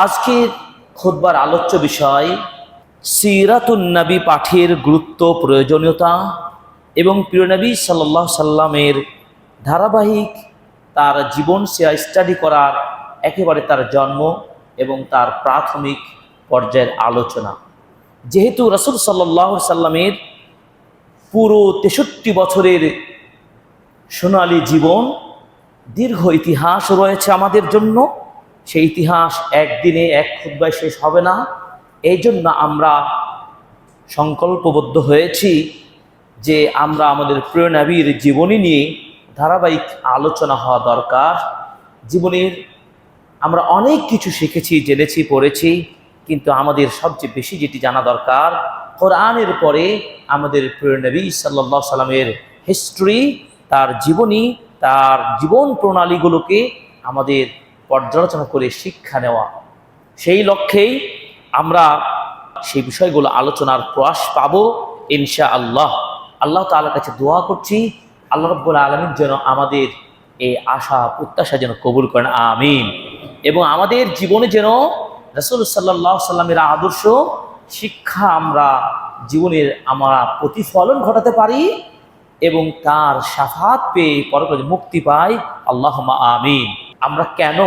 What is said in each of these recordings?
আজকের খুতবার আলোচ্য বিষয় সিরাতুন নবী পাঠের গুরুত্ব, প্রয়োজনীয়তা এবং প্রিয় নবী সাল্লাল্লাহু আলাইহি সাল্লামের ধারাবাহিক তার জীবন স্টাডি করার একেবারে তার জন্ম এবং তার প্রাথমিক পর্যায়ের আলোচনা। যেহেতু রাসূল সাল্লাল্লাহু আলাইহি সাল্লামের পুরো 63 বছরের সোনালী জীবন, দীর্ঘ ইতিহাস রয়েছে আমাদের জন্য, সেই ইতিহাস একদিনে এক খুতবায় শেষ হবে না। এই জন্য আমরা সংকল্পবদ্ধ হয়েছি যে আমরা আমাদের প্রিয় নবীর জীবনী নিয়ে ধারাবাহিক আলোচনা হওয়া দরকার। জীবনের আমরা অনেক কিছু শিখেছি, জেনেছি, পড়েছি, কিন্তু আমাদের সবচেয়ে বেশি যেটি জানা দরকার, কোরআনের পরে আমাদের প্রিয় নবী সাল্লাল্লাহু আলাইহি সাল্লামের হিস্ট্রি, তার জীবনী, তার জীবন প্রণালীগুলোকে আমাদের পর্যালোচনা করে শিক্ষা নেওয়া। সেই লক্ষ্যেই আমরা সেই বিষয়গুলো আলোচনার প্রয়াস পাব ইনশাআল্লাহ। আল্লাহ তাআলার কাছে দোয়া করছি, আল্লাহ রাব্বুল আলামিন যেন আমাদের এই আশা প্রত্যাশা যেন কবুল করেন, আমিন। এবং আমাদের জীবনে যেন রাসূল সাল্লাল্লাহু আলাইহি সাল্লামের আদর্শ শিক্ষা আমরা জীবনের আমরা প্রতিফলন ঘটাতে পারি এবং তার শাফাত পেয়ে পরকালে মুক্তি পাই, আল্লাহুম্মা আমিন। আমরা কেন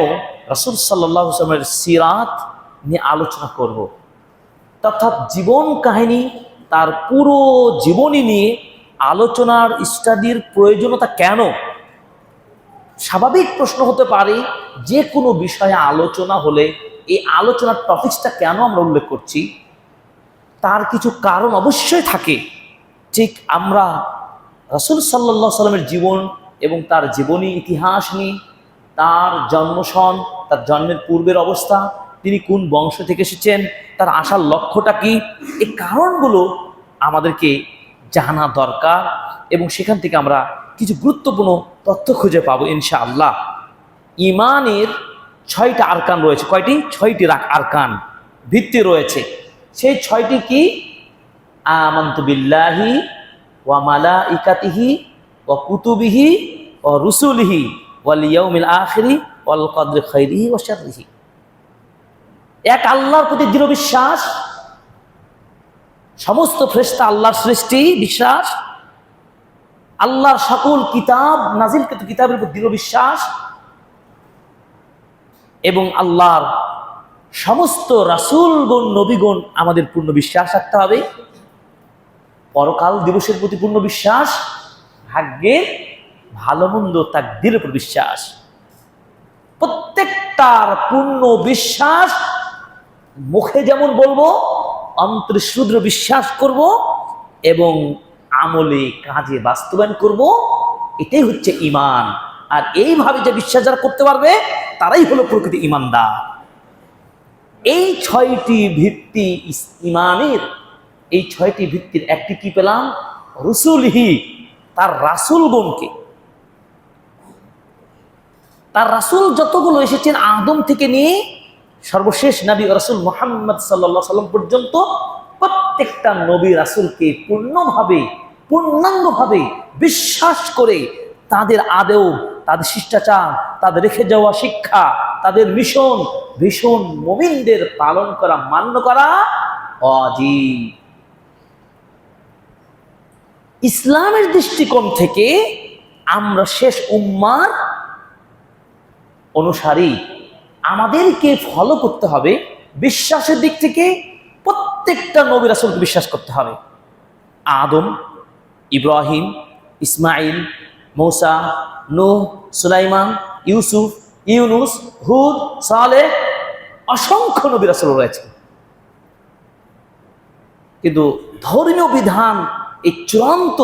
রাসূল সাল্লাল্লাহু আলাইহি ওয়াসাল্লামের সিরাত নিয়ে আলোচনা করব, অর্থাৎ জীবন কাহিনী, তার পুরো জীবনী নিয়ে আলোচনার স্টাডির প্রয়োজনীয়তা কেন? স্বাভাবিক প্রশ্ন হতে পারে যে কোনো বিষয়ে আলোচনা হলে এই আলোচনার টপিকসটা কেন আমরা উল্লেখ করছি, তার কিছু কারণ অবশ্যই থাকে। ঠিক আমরা রাসূল সাল্লাল্লাহু আলাইহি ওয়াসাল্লামের জীবন এবং তার জীবনী ইতিহাস নিয়ে, তার জন্মসন, তার জন্মের পূর্বের অবস্থা, তিনি কোন বংশ থেকে এসেছেন, তার আসার লক্ষ্যটা কি, এই কারণগুলো আমাদেরকে জানা দরকার এবং সেখান থেকে আমরা কিছু গুরুত্বপূর্ণ তথ্য খুঁজে পাবো ইনশাআল্লাহ। ঈমানের 6টা আরকান রয়েছে। কয়টি? 6টি আরকান, ভিত্তি রয়েছে। সেই 6টি কি? আমানতু বিল্লাহি ওয়া মালাইকাতিহি ওয়া কুতুবিহি ওয়া রুসুলিহি ওয়াল ইয়াউমিল আখিরি ওয়াল কদরি খাইরিহি ওয়া শাররিহি। এক আল্লাহর প্রতি দৃঢ় বিশ্বাস, সমস্ত ফেরেশতা আল্লাহর সৃষ্টি বিশ্বাস, আল্লাহর সকল কিতাব, নাজিলকৃত কিতাবের উপর দৃঢ় বিশ্বাস এবং আল্লাহর সমস্ত রাসূলগণ, নবীগণ আমাদের পূর্ণ বিশ্বাস রাখতে হবে। পরকাল দিবসের প্রতি পূর্ণ বিশ্বাস, ভাগ্যের ভালো মন্দ তাকদীরের উপর বিশ্বাস, প্রত্যেকটার পূর্ণ বিশ্বাস। মুখে যেমন বলবো, অন্তরে শুদ্ধ বিশ্বাস করব এবং আমলে কাজে বাস্তবায়ন করব, এটাই হচ্ছে ঈমান। আর এইভাবে যে বিশ্বাস যারা করতে পারবে তারাই হলো প্রকৃত ঈমানদার। এই 6টি ভিত্তি ঈমানের, এই 6টি ভিত্তির একটি কি পেলাম? রুসুলহি, তার রাসূলগণকে। তার রাসূল যতগুলো এসেছেন আদম থেকে নিয়ে সর্বশেষ নবী রাসূল মুহাম্মদ সাল্লাল্লাহু আলাইহি ওয়াসাল্লাম পর্যন্ত, প্রত্যেকটা নবী রাসূলকে পূর্ণাঙ্গভাবে বিশ্বাস করে তাদের আদেও, তাদের শিষ্টাচার, তাদের রেখে যাওয়া শিক্ষা, তাদের মিশন, ভীষণ মুমিনদের পালন করা, মান্য করা ওয়াজিব। ইসলামের দৃষ্টিকোণ থেকে আমরা শেষ উম্মার অনুসারী, আমাদেরকে ফলো করতে হবে। বিশ্বাসের দিক থেকে প্রত্যেকটা নবী রাসূলকে বিশ্বাস করতে হবে। আদম, ইব্রাহিম, ইসমাইল, মূসা, নূহ, সুলাইমান, ইউসুফ, ইউনুস, হুদ, সালেহ, অসংখ্য নবী রাসূল রয়েছে। কিন্তু ধর্মীয় বিধান এই চূড়ান্ত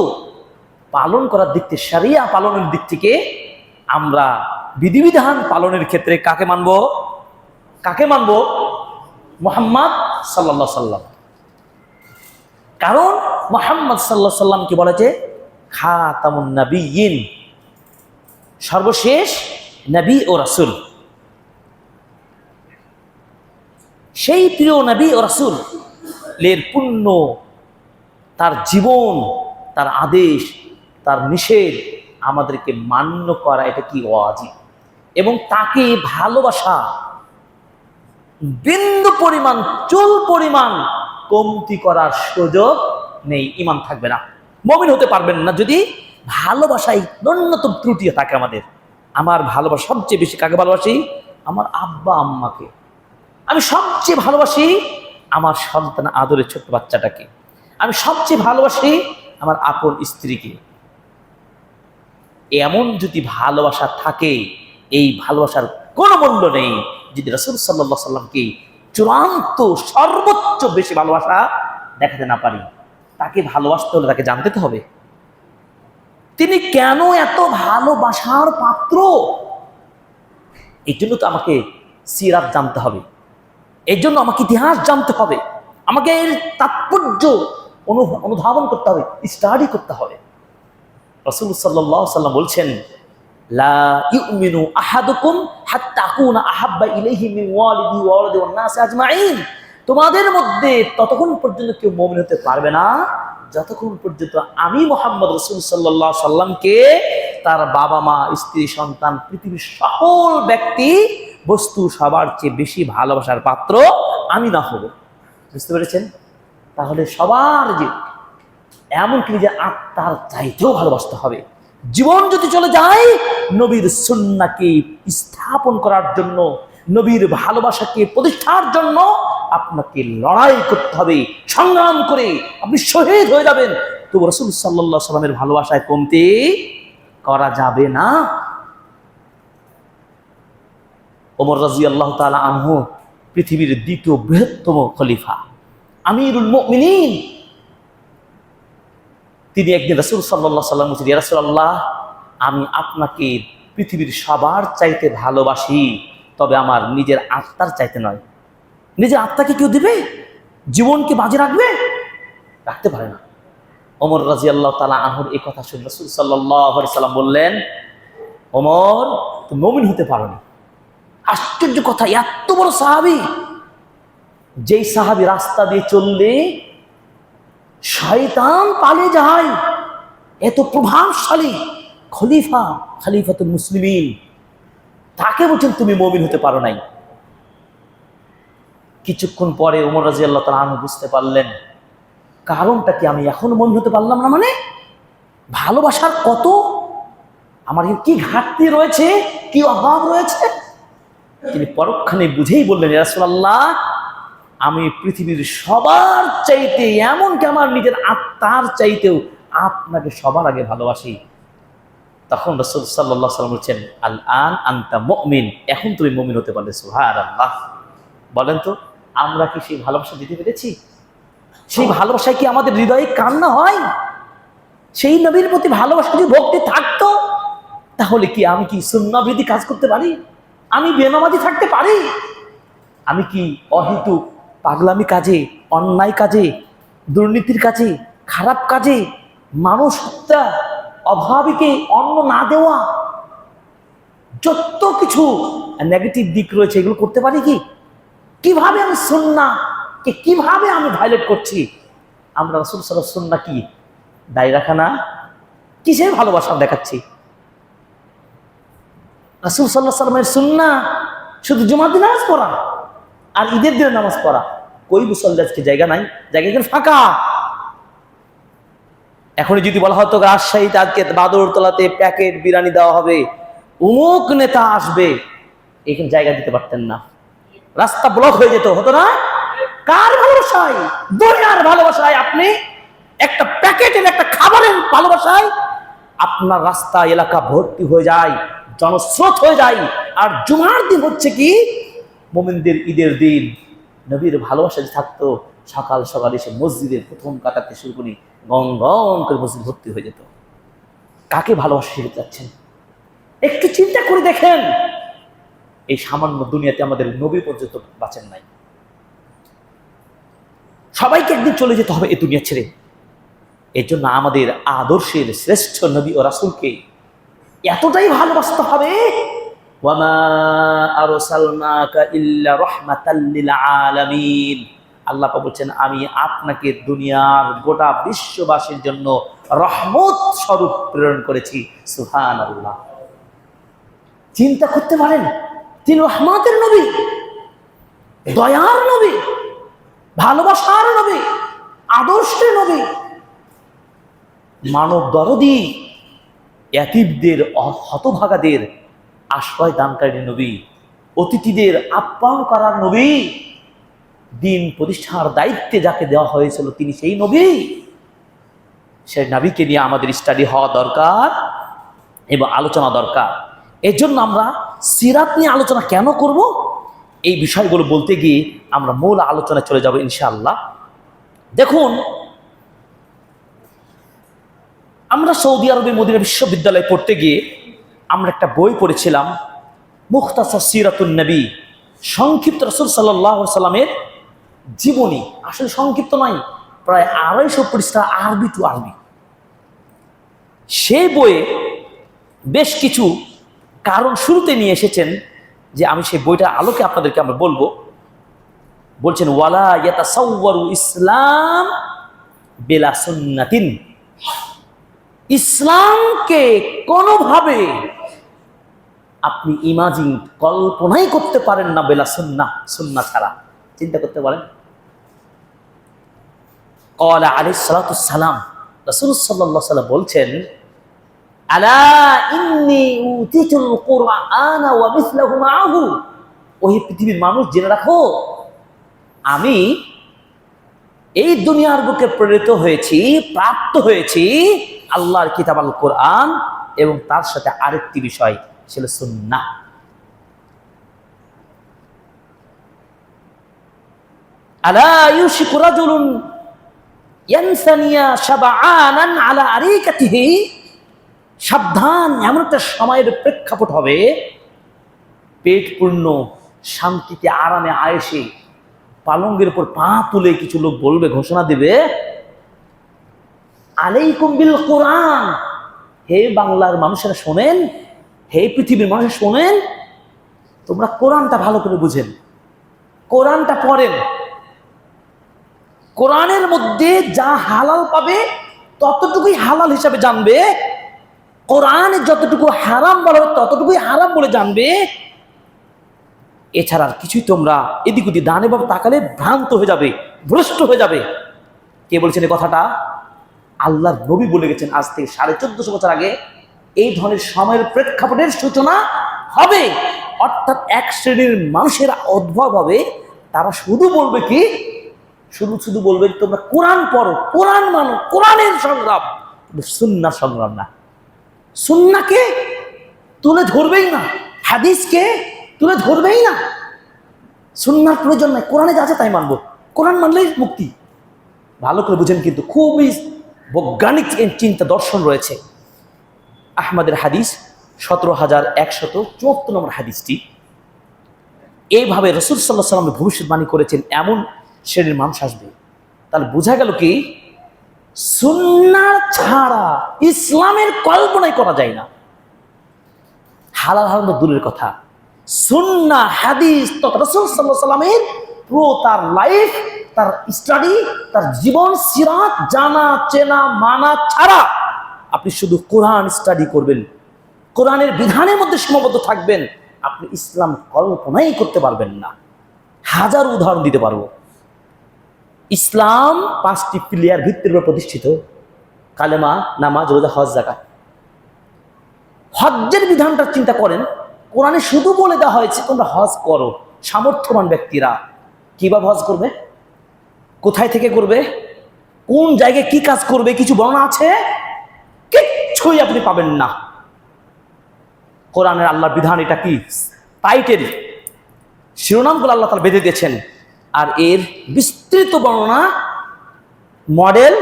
পালন করার দিক থেকে, শরিয়া পালনের দিক থেকে আমরা বিধিবিধান পালনের ক্ষেত্রে কাকে মানব? মুহাম্মদ সাল্লাল্লাহু আলাইহি সাল্লাম। কারণ মুহাম্মদ সাল্লাল্লাহু আলাইহি সাল্লামকে বলা যে খাতামুন নবিয়্যিন, সর্বশেষ নবী ও রাসূল। সেই প্রিয় নবী ও রাসূলের পূর্ণ তার জীবন, তার আদেশ, তার নিষেধ আমাদেরকে মান্য করা, এটা কি ওয়াজিব। এবং তাকে ভালোবাসা, বিন্দু পরিমাণ, চুল পরিমাণ কমতি করার সুযোগ নেই। ঈমান থাকবে না, মুমিন হতে পারবেন না যদি ভালোবাসায় ন্যূনতম ত্রুটি থাকে আমাদের। আমার ভালোবাসা সবচেয়ে বেশি কাকে ভালোবাসি? আমার আব্বা আম্মাকে। আমি সবচেয়ে ভালোবাসি আমার সন্তান আদরের ছোট্ট বাচ্চাটাকে। আমি সবচেয়ে ভালোবাসি আমার আপন স্ত্রীকে। এমন যদি ভালোবাসা থাকে, এই ভালোবাসার কোনো মূল্য নেই যদি রাসূল সাল্লাল্লাহু আলাইহি সাল্লামকে চূড়ান্ত সর্বোচ্চ বেশি ভালোবাসা দেখাতে না পারি। তাকে ভালোবাসতে হলে তাকে জানতে তো হবে তিনি কেন এত ভালোবাসার পাত্র। এই জন্য তো আমাকে সিরাত জানতে হবে, এই জন্য আমাকে ইতিহাস জানতে হবে, আমাকে এর তাৎপর্য অনুধাবন করতে হবে, স্টাডি করতে হবে। রাসূল সাল্লাল্লাহু আলাইহি সাল্লাম বলছেন, লা ইউমিনু আহাদুকুম হাত্তা আকুনা আহাব্বা ইলাইহি মিন ওয়ালিদি ওয়া ওয়ালাদি ওয়ান নাস আজমাইন। তোমাদের মধ্যে ততক্ষণ পর্যন্ত কেউ মুমিন হতে পারবে না যতক্ষণ পর্যন্ত আমি মুহাম্মদ রাসূল সাল্লাল্লাহু আলাইহি সাল্লামকে তার বাবা মা, স্ত্রী, সন্তান, পৃথিবীর সকল ব্যক্তি বস্তু সবার চেয়ে বেশি ভালোবাসার পাত্র আমি না হব। বুঝতে পেরেছেন? তাহলে সবার যে এমনকি যে আত্মার চাইতেও ভালোবাসতে হবে। জীবন যদি চলে যায় নবীর সুন্নাহকে স্থাপন করার জন্য, নবীর ভালোবাসাকে প্রতিষ্ঠার জন্য আপনাকে লড়াই করতে হবে, সংগ্রাম করে আপনি শহীদ হয়ে যাবেন, তবু রাসূল সাল্লাল্লাহু আলাইহি সাল্লামের ভালোবাসায় কমতি করা যাবে না। ওমর রাদিয়াল্লাহু তাআলা আনহু পৃথিবীর দ্বিতীয় বৃহত্তম খলিফা, আমিরুল মুমিনিন। তিনি একদিন রাসূল সাল্লাল্লাহু আলাইহি সাল্লাম বলছেন, ইয়া রাসূলুল্লাহ, আমি আপনাকে পৃথিবীর সবার চাইতে ভালোবাসি, তবে আমার নিজের আত্মার চাইতে নয়। নিজের আত্মাকে কেউ দিবে? জীবনকে বাজে রাখবে? রাখতে পারে না। ওমর রাদিয়াল্লাহু তাআলা আনহুর এই কথা শুনে রাসূল সাল্লাল্লাহু আলাইহি সাল্লাম বললেন, ওমর, তুমি মুমিন হতে পারোনি। আশ্চর্য কথা, এত বড় সাহাবী, যেই সাহাবী রাস্তা দিয়ে চললে শয়তান পালিয়ে যায়, এত প্রভাবশালী খলিফা, খলিফাতুল মুসলিমিন, তাকে বলছেন তুমি মুমিন হতে পারো নাই। কিছুক্ষণ পরে ওমর রাদিয়াল্লাহু তাআলা আনহু বুঝতে পারলেন কারণটা কি, আমি এখন মুমিন হতে পারলাম না, মানে ভালোবাসার কত আমার কি ঘাটতি রয়েছে, কি অভাব রয়েছে। তিনি পরক্ষণে বুঝেই বললেন, ইয়া রাসূলুল্লাহ, আমি পৃথিবীর সবার চাইতে, এমনকি আমার নিজের আত্মার চাইতেও আপনাকে সবার আগে ভালোবাসি। তখন রাসূল সাল্লাল্লাহু আলাইহি সাল্লাম বলছেন, আল আন আনতা মুমিন, এখন তুমি মুমিন হতে পারলে। সুবহানাল্লাহ। বলেন তো, আমরা কি সেই ভালোবাসা দিতে পেরেছি? সেই ভালোবাসায় কি আমাদের হৃদয়ে কান্না হয়? সেই নবীর প্রতি ভালোবাসা যদি ভক্তি থাকতো, তাহলে কি আমি কি সুন্নাহবিরোধী কাজ করতে পারি? আমি বেনামাজি থাকতে পারি? আমি কি অহেতুক পাগলামি কাজে, অন্যায় কাজে, দুর্নীতির কাজে, খারাপ কাজে, মানুষ হত্যা, অভাবীকে অন্ন না দেওয়া, যত কিছু নেগেটিভ দিক রয়েছে এগুলো করতে পারি কি? কিভাবে আমি সুন্নাহকে কিভাবে আমি ভায়োলেট করছি? আমরা রাসূল সাল্লাল্লাহু আলাইহি ওয়াসাল্লাম সুন্নাহ কি দায়ী রাখা না? কিসের ভালোবাসা দেখাচ্ছি? রাসূল সাল্লাল্লাহু আলাইহি ওয়াসাল্লামের সুন্নাহ শুধু জুমার দিনে নামাজ পড়া আর ঈদের দিনে নামাজ পড়া। কই মুসল্লি আজকে জায়গা নাই, জায়গা এখানে ফাঁকা। এখনই যদি বলা হতো রাজশাহীতে আজকে বাদরতলাতে প্যাকেট বিরিয়ানি দেওয়া হবে, অমুক নেতা আসবে, এখানে জায়গা দিতে পারতেন না, রাস্তা ব্লক হয়ে যেত, হতো না? কার ভালোবাসায়? দুনিয়ার ভালোবাসায় আপনি একটা প্যাকেটের, একটা খাবারের ভালোবাসায় আপনার রাস্তা এলাকা ভর্তি হয়ে যায়, জনস্রোত হয়ে যায়। আর জুমার দিন হচ্ছে কি মুমিনদের ঈদের দিন। নবীর ভালোবাসা থাকতো, সকাল সকাল এসে মসজিদের প্রথম কাতারতে শুরু করি, গং গং করে মসজিদ ভর্তি হয়ে যেত। কাকে ভালোবাসা শিখে যাচ্ছেন? একটু চিন্তা করে দেখেন। এই সামান্য দুনিয়াতে আমাদের নবী পর্যন্ত বাঁচেন নাই। সবাইকে একদিন চলে যেতে হবে এই দুনিয়া ছেড়ে। এর জন্য আমাদের আদর্শের শ্রেষ্ঠ নবী ও রাসূলকে এতটাই ভালোবাসতে হবে। ওয়ামা আরসালনাকা ইল্লা রাহমাতাল লিল আলামিন। আল্লাহ পাক বলেন, আমি আপনাকে দুনিয়ার গোটা বিশ্ববাসীর জন্য রহমত স্বরূপ প্রেরণ করেছি। সুবহানাল্লাহ। চিন্তা করতে পারেন, তিনি রহমতের নবী। দয়ার নবী, ভালোবাসার নবী, আদর্শের নবী, মানব দরদি, এতিমদের, হতভাগাদের আশ্রয় দানকারী নবী, অতিথিদের আপ্যায়ন করার নবী, দিন প্রতিষ্ঠার দায়িত্বে যাকে দেওয়া হয়েছিল তিনি সেই নবী। সেই নবীকে নিয়ে আমাদের স্টাডি হওয়া দরকার এবং আলোচনা দরকার। এর জন্য আমরা সিরাত নিয়ে আলোচনা কেন করব, এই বিষয়গুলো বলতে গিয়ে আমরা মূল আলোচনায় চলে যাব ইনশাআল্লাহ। দেখুন, আমরা সৌদি আরবে মদিনা বিশ্ববিদ্যালয়ে পড়তে গিয়ে আমরা একটা বই পড়েছিলাম, মুখতাসার সিরাতুন নবী, সংক্ষিপ্ত রাসূল সাল্লাল্লাহু আলাইহি সাল্লামের জীবনী। আসলে সংক্ষিপ্ত নয়, প্রায় 250 পৃষ্ঠা, আরবি টু আরবি। সেই বইয়ে বেশ কিছু কারণ শুরুতে নিয়ে এসেছেন, যে আমি সেই বইটার আলোকে আপনাদেরকে আমরা বলবো। বলছেন, ওয়ালা ইয়াতাসাওয়ারু ইসলাম বিলা সুন্নাতিন, ইসলামকে কোনোভাবে আপনি ইমাজিন, কল্পনাই করতে পারেন না বেলা সুন্নাহ, সুন্নাহ ছাড়া। চিন্তা করতে পারেন। ক্বালা আলাইহিস সালাতু ওয়াস সালাম, রাসূল সাল্লাল্লাহু আলাইহি ওয়াসাল্লাম বলছেন, আলা ইন্নী উতিতুল কুরআনা ওয়া মিসলাহু মাআহু, ওহে পৃথিবীর মানুষ জেনে রাখো, আমি এই দুনিয়ার বুকে প্রেরিত হয়েছি, প্রাপ্ত হয়েছি আল্লাহর কিতাব আল কোরআন এবং তার সাথে আরেকটি বিষয় ছিল সুন্নাহ। আলা ইউশিকু রাজুলুন ইয়ানসানিয়া শাবআনান আলা আরিকাতিহি, সাবধান, এমন একটা সময়ের প্রেক্ষাপট হবে, পেট পূর্ণ শান্তিতে আরামে আয়েশে পালঙ্গের উপর পা তুলে কিছু লোক বলবে, ঘোষণা দিবে, আলাইকুম বিল কোরআন, হে বাংলার মানুষেরা শোনেন, হে পৃথিবীর মানুষ শোনেন, তোমরা কোরআনটা ভালো করে বুঝেন, কোরআনটা পড়েন, কোরআনের মধ্যে যা হালাল পাবে ততটুকুই হালাল হিসাবে জানবে, কোরআনে যতটুকু হারাম বলা হবে ততটুকুই হারাম বলে জানবে, এছাড়া আর কিছুই তোমরা এদিক ওদিক ডানে বামে তাকালে ভ্রান্ত হয়ে যাবে, ভ্রষ্ট হয়ে যাবে। কে বলছেন এই কথাটা? আল্লাহর নবী বলে গেছেন আজ থেকে 1450 বছর আগে এই ধরনের সময়ের প্রেক্ষাপটের সূচনা হবে। অর্থাৎ এক শ্রেণীর মানুষের উদ্ভব হবে, তারা শুধু বলবে কি, শুধু বলবে তোমরা কোরআন পড়ো, কোরআন মানো, কোরআনের সংগ্রাম, সুন্নাহ সংগ্রাম না। সুন্নাহকে তুলে ধরবেই না, হাদিসকে তুলে ধরবেই না, সুন্নাহর প্রয়োজন নাই, কোরআনে যা আছে তাই মানবো, কোরআন মানলেই মুক্তি। ভালো করে বুঝেন, কিন্তু খুবই বৈজ্ঞানিক চিন্তা দর্শন রয়েছে। আহমদের হাদিস 17174 নম্বর হাদিসটি, এইভাবে রাসূল সাল্লাল্লাহু আলাইহি ওয়াসাল্লাম ভবিষ্যৎবাণী করেছেন এমন শ্রেণীর মানুষ আসবে। তাহলে বোঝা গেল কি, সুন্নাহ ছাড়া ইসলামের কল্পনাই করা যায় না। হালাল হারাম তো দূরের কথা, সুন্নাহ হাদিস তথা রাসূল সাল্লাল্লাহু আলাইহি ওয়াসাল্লামের পুরো তার লাইফ, তার স্টাডি, তার জীবন সিরাত জানা, চেনা, মানা ছাড়া আপনি শুধু কোরআন স্টাডি করবেন, কোরআনের বিধানের মধ্যে সীমাবদ্ধ থাকবেন, আপনি ইসলাম কল্পনাই করতে পারবেন না। হাজার উদাহরণ দিতে পারবো। ইসলাম 5টি পিলার ভিত্তির উপর প্রতিষ্ঠিত, কালেমা, নামাজ, রোজা, হজ, যাকাত। হজ্জের বিধানটা চিন্তা করেন, কোরআনে শুধু বলে দেওয়া হয়েছে তোমরা হজ করো। সামর্থ্যবান ব্যক্তিরা কিভাবে হজ করবে, কোথায় থেকে করবে, কোন জায়গায় কি কাজ করবে, কিছু বর্ণনা আছে? কিচ্ছুই আপনি পাবেন না। কোরআনের আল্লাহর বিধান এটা কি, টাইটেল, শিরোনামগুলো আল্লাহ তাআলা বেঁধে দিয়েছেন, আর এর বিস্তৃত বর্ণনা, মডেল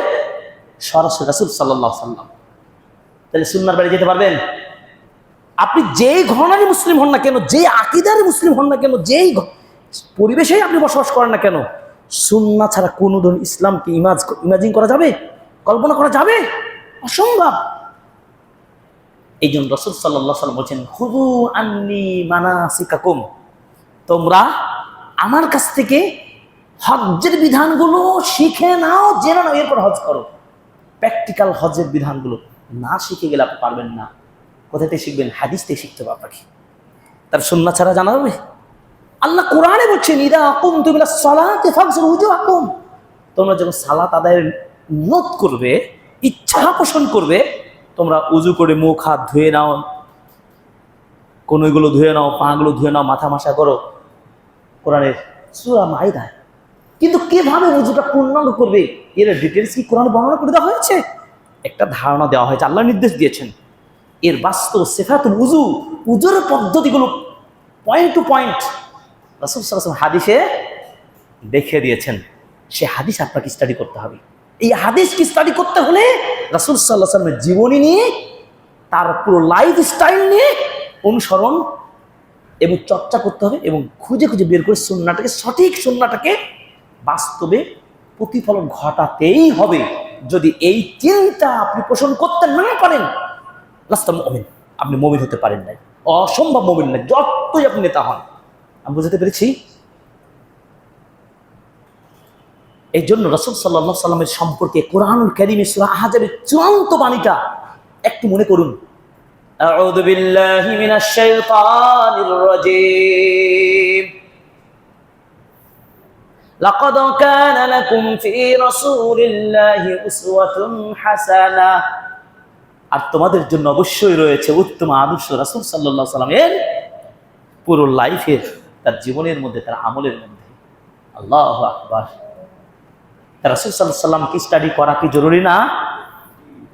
সরাসরি রাসূল সাল্লাল্লাহু আলাইহি ওয়াসাল্লাম। তাহলে সুন্নাহর বাড়ি যেতে পারবেন? আপনি যেই ঘরানারই মুসলিম হন না কেন, যেই আকীদার মুসলিম হন না কেন, যেই পরিবেশেই আপনি বসবাস করেন না কেন, সুন্নাহ ছাড়া কোনো দিন ইসলামকে ইমাজিন করা যাবে, কল্পনা করা যাবে? অসম্ভব। এই জন্য রাসূল সাল্লাল্লাহু আলাইহি ওয়াসাল্লাম বলছেন, খুযু আন্নী মানাসিকাকুম, তোমরা আমার কাছ থেকে হজ্জের বিধানগুলো শিখে নাও, জেনে নাও, এরপর হজ করো। প্র্যাকটিক্যাল হজ্জের বিধানগুলো না শিখে গেলে আপনি পারবেন না। কোথা থেকে শিখবেন? হাদিস থেকে শিখতে হবে আপনাকে। তার সুন্নাহ ছাড়া জানা যাবে? আল্লাহ কোরআনে বলছেন ইদা কুমতুম ইলাস সালাতি ফাগসিলু উজুহাকুম, তোমরা যখন সালাত আদায়ের নিয়ত করবে, ইচ্ছা পোষণ করবে, তোমরা উজু করে মুখ হাত ধুয়ে নাও, কনুইগুলো ধুয়ে নাও, পাগুলো ধুয়ে নাও, মাথা মাসা করো, কোরআনের সূরা মাইদা। কিন্তু কিভাবে উজুটা পূর্ণাঙ্গ করবে এর ডিটেলস কি কোরআনে বর্ণনা করে দেওয়া হয়েছে? একটা ধারণা দেওয়া হয়েছে, আল্লাহ নির্দেশ দিয়েছেন। এর বাস্তব সিফাতুল উজু, উজুর পদ্ধতিগুলো পয়েন্ট টু পয়েন্ট রাসূল সাল্লাল্লাহু আলাইহি ওয়াসাল্লাম হাদিসে দেখিয়ে দিয়েছেন। সে হাদিস আপনাকে স্টাডি করতে হবে। এই হাদিসকে স্টাডি করতে হলে রাসূল সাল্লাল্লাহু আলাইহি ওয়াসাল্লামের জীবনী নিয়ে, তার পুরো লাইফ স্টাইল নিয়ে অনুসরণ এবং চর্চা করতে হবে, এবং খুঁজে খুঁজে বের করে সুন্নাহটাকে, সঠিক সুন্নাহটাকে বাস্তবে প্রতিফলন ঘটাতেই হবে। যদি এই চিন্তা আপনি পোষণ করতে না পারেন, লাস্তা মুমিন, আপনি মুমিন হতে পারেন না, অসম্ভব মুমিন না, যতই আপনি নেতা হন। আমি বুঝতে পেরেছি। এই জন্য রাসূল সাল্লাল্লাহু আলাইহি সাল্লামের সম্পর্কে কোরআনুল কারীমে সূরা আহজাবের চূড়ান্ত বাণীটা একটু মনে করুন। আউযু বিল্লাহি মিনাশ শাইতানির রাজীম। লাকাদ কানা লাকুম ফি রাসূলিল্লাহি উসওয়াতুন হাসানাহ, আর তোমাদের জন্য অবশ্যই রয়েছে উত্তম আদর্শ রাসূল সাল্লাল্লাহু আলাইহি সাল্লামের পুরো লাইফের, তার জীবনের মধ্যে, তার আমলের মধ্যে। আল্লাহু আকবার। রাসূল সাল্লাল্লাহু আলাইহি সাল্লামকে স্টাডি করা কি জরুরি না?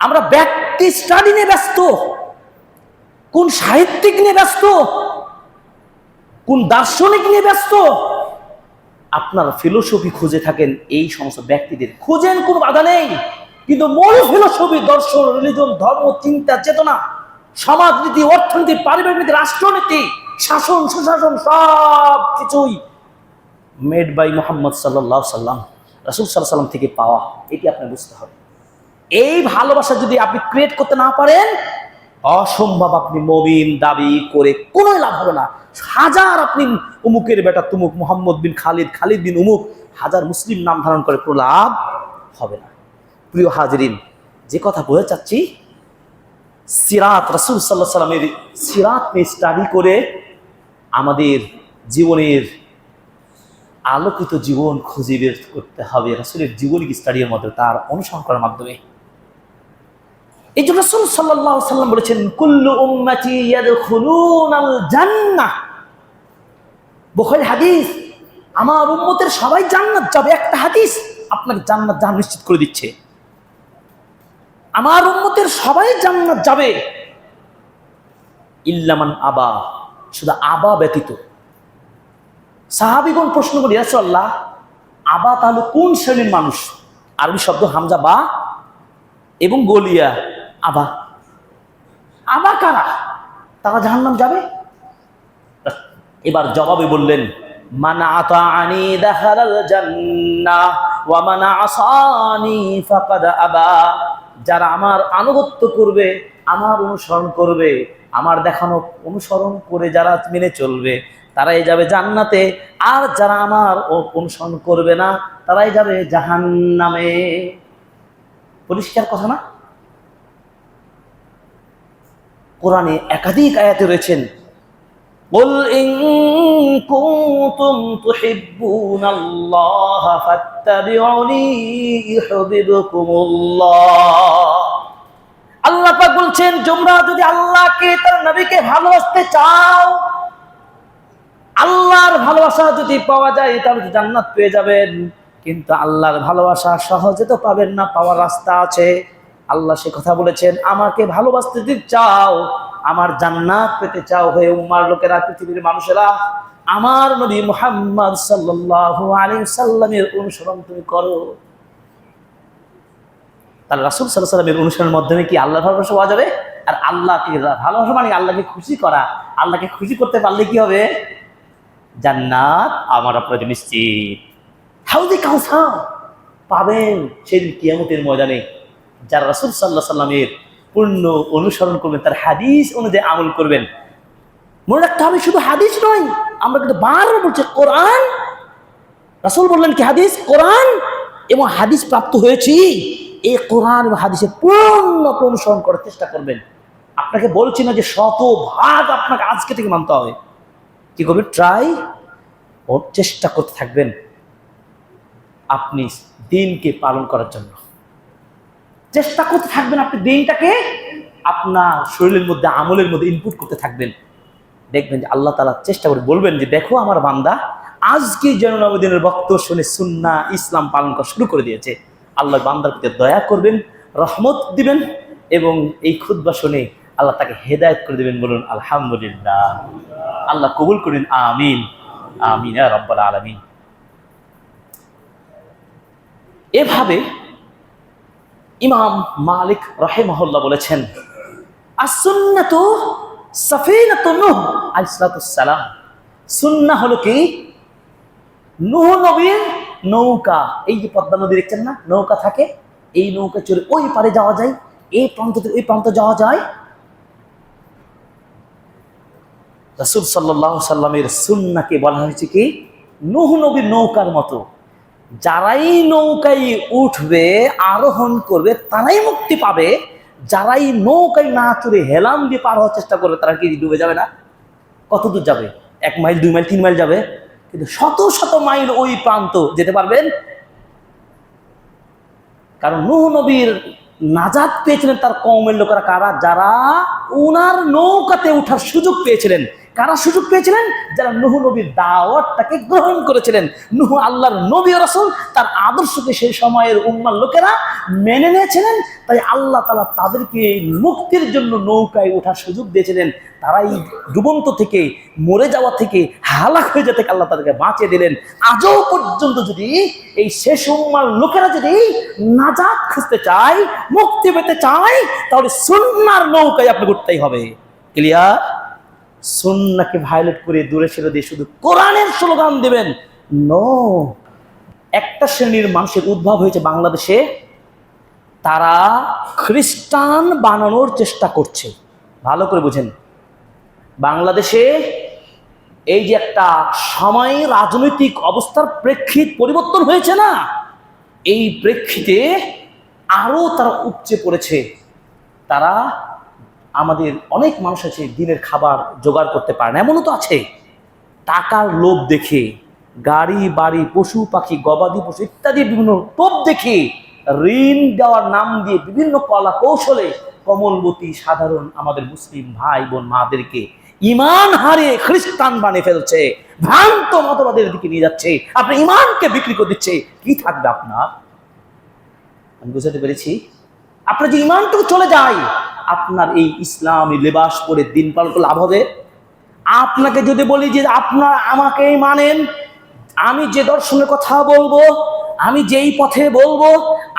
আমরা ব্যক্তি স্টাডি নিয়ে ব্যস্ত, কোন সাহিত্যিক নিয়ে ব্যস্ত, কোন দার্শনিক নিয়ে ব্যস্ত। আপনার ফিলোসফি খুঁজে থাকেন এই সমস্ত ব্যক্তিদের, খুঁজেন, কোনো বাধা নেই, কিন্তু মূল ফিলোসফি, দর্শন, রিলিজন, ধর্ম, চিন্তা, চেতনা, সমাজনীতি, অর্থনীতি, পারিবারিক নীতি, রাষ্ট্রনীতি, শাসন, সুশাসন, সব কিছুই মেড বাই মুহাম্মদ সাল্লাল্লাহু আলাইহি সাল্লাম, রাসূল সাল্লাল্লাহু আলাইহি সাল্লাম থেকে পাওয়া। এটি আপনি বুঝতে হবে। এই ভালোবাসা যদি আপনি ক্রিয়েট করতে না পারেন, অসম্ভব আপনি মুমিন দাবি করে কোনো লাভ হবে না। হাজার আপনি উমুকের বেটা তুমুক, মুহাম্মদ বিন খালিদ, খালিদ বিন উমুক, হাজার মুসলিম নাম ধারণ করে কোনো লাভ হবে না। প্রিয় হাজরিন, যে কথা বলে চাচ্ছি, সিরাত, রাসূল সাল্লাল্লাহু আলাইহি সাল্লামের সিরাত নিয়ে স্টাডি করে আমাদের জীবনের আলোকিত জীবন খুঁজে বের করতে হবে রাসূলের জীবনী স্টাডির মধ্যে, তার অনুসরণ করার মাধ্যমে। এই জন্য রাসূল সাল্লাল্লাহু আলাইহি সাল্লাম বলেছেন, কুল্লু উম্মতি ইয়াদখুলুনাল জান্নাহ। বুখারী হাদিস, আমার উম্মতের সবাই জান্নাত যাবে। একটা হাদিস আপনাকে জান্নাত যাওয়া নিশ্চিত করে দিচ্ছে। আমার উম্মতের সবাই জান্নাত যাবে, ইল্লা মান আবা, শুধু আবা ব্যতীত। সাহাবীগণ প্রশ্ন করেন, ইয়া রাসূলুল্লাহ, আবা তাহলে কোন শ্রেণীর মানুষ? আরবি শব্দ হামজা বা এবং গলিয়া আবা, আবা কারা? তারা জাহান্নাম যাবে? এবার জবাবে বললেন, মান আতাআনি দাখালাল জান্নাহ ওয়া মান আসানি ফাকাদ আবা। যারা আমার আনুগত্য করবে, আমার অনুসরণ করবে, আমার দেখানো অনুসরণ করে যারা মেনে চলবে, তারাই যাবে জান্নাতে। আর যারা আমার অনুসরণ করবে না, তারাই যাবে জাহান্নামে। পরিষ্কার কথা না? কোরআনে একাধিক আয়াতে রয়েছেন, কুল ইন কুনতুম তুহিব্বুনাল্লাহ ফাত্তাবিউনি ইউহিব্বুকুমুল্লাহ। আল্লাহ পাক বলছেন, তোমরা যদি আল্লাহকে, তার নবীকে ভালোবাসতে চাও, আল্লাহর ভালোবাসা যদি পাওয়া যায় তাহলে জান্নাত পেয়ে যাবেন। কিন্তু আল্লাহর ভালোবাসা সহজে তো পাবেন না, পাওয়ার রাস্তা আছে। আল্লাহ সে কথা বলেছেন, আমাকে ভালোবাসতে যদি চাও, আমার জান্নাত পেতে চাও, হে উম্মার লোকেরা, পৃথিবীর মানুষেরা, আমার নবী মুহাম্মদ সাল্লাল্লাহু আলাইহি সাল্লামের অনুসরণ তুমি করো। তাহলে রাসূল সাল্লাল্লাহু আলাইহি সাল্লামের অনুসরণের মাধ্যমে কি আল্লাহর ভালোবাসা পাওয়া যাবে? আর আল্লাহকে ভালোবাসা মানে আল্লাহকে খুশি করা। আল্লাহকে খুশি করতে পারলে কি হবে? জান্নাত আমার আপনার নিশ্চিত। হাউজে কাউসার পাবেন সেদিন কিয়ামতের ময়দানে। যারা রাসূল সাল্লাল্লাহু আলাইহি সাল্লামের পূর্ণ অনুসরণ করবেন, তার হাদিস অনুযায়ী আমল করবেন। মনে রাখতে হবে, শুধু হাদিস নয়, আমরা কিন্তু বারবার বলছি কোরআন। রাসূল বললেন কি হাদিস, কোরআন এবং হাদিস প্রাপ্ত হয়েছি, এই কোরআন এবং হাদিসের পূর্ণ অনুসরণ করার চেষ্টা করবেন। আপনাকে বলছি না যে 100% আপনাকে আজকে থেকে মানতে হবে। কি করবেন? ট্রাই চেষ্টা করতে থাকবেন আপনি দিনকে পালন করার জন্য। চেষ্টা করতে থাকবেন আপনি দিনটাকে আপনার শরীরের মধ্যে, আমলের মধ্যে ইনপুট করতে থাকবেন। দেখবেন যে আল্লাহ তাআলা চেষ্টা করে বলবেন যে দেখো আমার বান্দা আজকে জন্মদিনের বক্তব্য শুনে সুন্নাহ ইসলাম পালন করা শুরু করে দিয়েছে। আল্লাহ বান্দার প্রতি দয়া করবেন, রহমত দিবেন এবং এই খুতবা শুনে আল্লাহ তাকে হেদায়েত করে দিবেন। বলুন আলহামদুলিল্লাহ। আল্লাহ কবুল করেন, আমিন আমিন ইয়া রাব্বাল আলামিন। এভাবে ইমাম মালিক রাহিমাহুল্লাহ বলেছেন, as-sunnatu সাফিনাতুন নূহ আলাইহিস সালাম। সুন্নাহ হলো কি? নূহ নবীর নৌকা। এই যে পদ্মা নদী দেখছেন না, নৌকা থাকে, এই নৌকা চড়ে ওই পারে যাওয়া যায়, এই প্রান্ত থেকে ওই প্রান্ত যাওয়া যায়। রাসূল সাল্লাল্লাহু আলাইহি সাল্লামের সুন্নাহকে বলা হয়েছে কি? নূহ নবীর নৌকার মতো। যারাই নৌকায় উঠবে, আরোহণ করবে, তারাই মুক্তি পাবে। যারাই নৌকায় না চড়ে হেলাম দিয়ে পার হওয়ার চেষ্টা করবে, তারা কি ডুবে যাবে না? কত দূর যাবে? 1 মাইল, 2 মাইল, 3 মাইল যাবে, কিন্তু শত শত মাইল ওই প্রান্ত যেতে পারবেন। কারণ নূহ নবীর নাজাত পেয়েছিলেন তার কওমের লোকেরা। কারা? যারা উনার নৌকাতে ওঠার সুযোগ পেয়েছিলেন। কারা সুযোগ পেয়েছিলেন? যারা নূহ নবীর দাওয়াতটাকে গ্রহণ করেছিলেন। নূহ আল্লাহর নবী ও রাসূল, তার আদর্শকে সেই সময়ের উম্মার লোকেরা মেনে নিয়েছিলেন। তাই আল্লাহ তাআলা তাদেরকে মুক্তির জন্য নৌকায় ওঠার সুযোগ দিয়েছিলেন। তারাই ডুবন্ত থেকে, মরে যাওয়া থেকে, হালাক হয়ে যেতে আল্লাহ তাদেরকে বাঁচিয়ে দিলেন। আজও পর্যন্ত যদি এই শেষ উম্মার লোকেরা যদি নাজাত খুঁজতে চায়, মুক্তি পেতে চায়, তাহলে সুন্নাহর নৌকায় আপনি উঠতেই হবে। ক্লিয়ার? সুন্নাহকে ভায়োলেট করে দূরে ছেড়ে দিয়ে শুধু কোরআনের স্লোগান দেবেন, নো। একটা শ্রেণীর মানুষের উদ্ভব হয়েছে বাংলাদেশে, তারা খ্রিস্টান বানানোর চেষ্টা করছে। ভালো করে বুঝেন, বাংলাদেশে এই যে একটা সময় রাজনৈতিক অবস্থার প্রেক্ষিত পরিবর্তন হয়েছে না, এই প্রেক্ষিতে আরো তারা উপচে পড়েছে। তারা আমাদের অনেক মানুষ আছে দিনের খাবার জোগাড় করতে পারে না, এমনও তো আছে। টাকার লোভ দেখে, গাড়ি বাড়ি, পশু পাখি, গবাদি পশু ইত্যাদি বিভিন্ন টোপ দেখে ঋণ দেওয়ার নাম দিয়ে বিভিন্ন কলা কৌশলে কমলবতী সাধারণ আমাদের মুসলিম ভাই বোন মাদেরকে ইমান হারিয়ে খ্রিস্টান বানিয়ে ফেলছে, ভ্রান্ত মতবাদের দিকে নিয়ে যাচ্ছে। আপনি ইমানকে বিক্রি করে দিচ্ছে, কি থাকবে আপনার? আমি বুঝাতে পেরেছি? আপনার যে ইমানটুকু চলে যায়, আপনার এই ইসলামী লেবাস পরে দিন পালন লাভ হবে? আপনাকে যদি বলি যে আপনার আমাকেই মানেন, আমি যে দর্শনের কথা বলবো, আমি যেই পথে বলবো,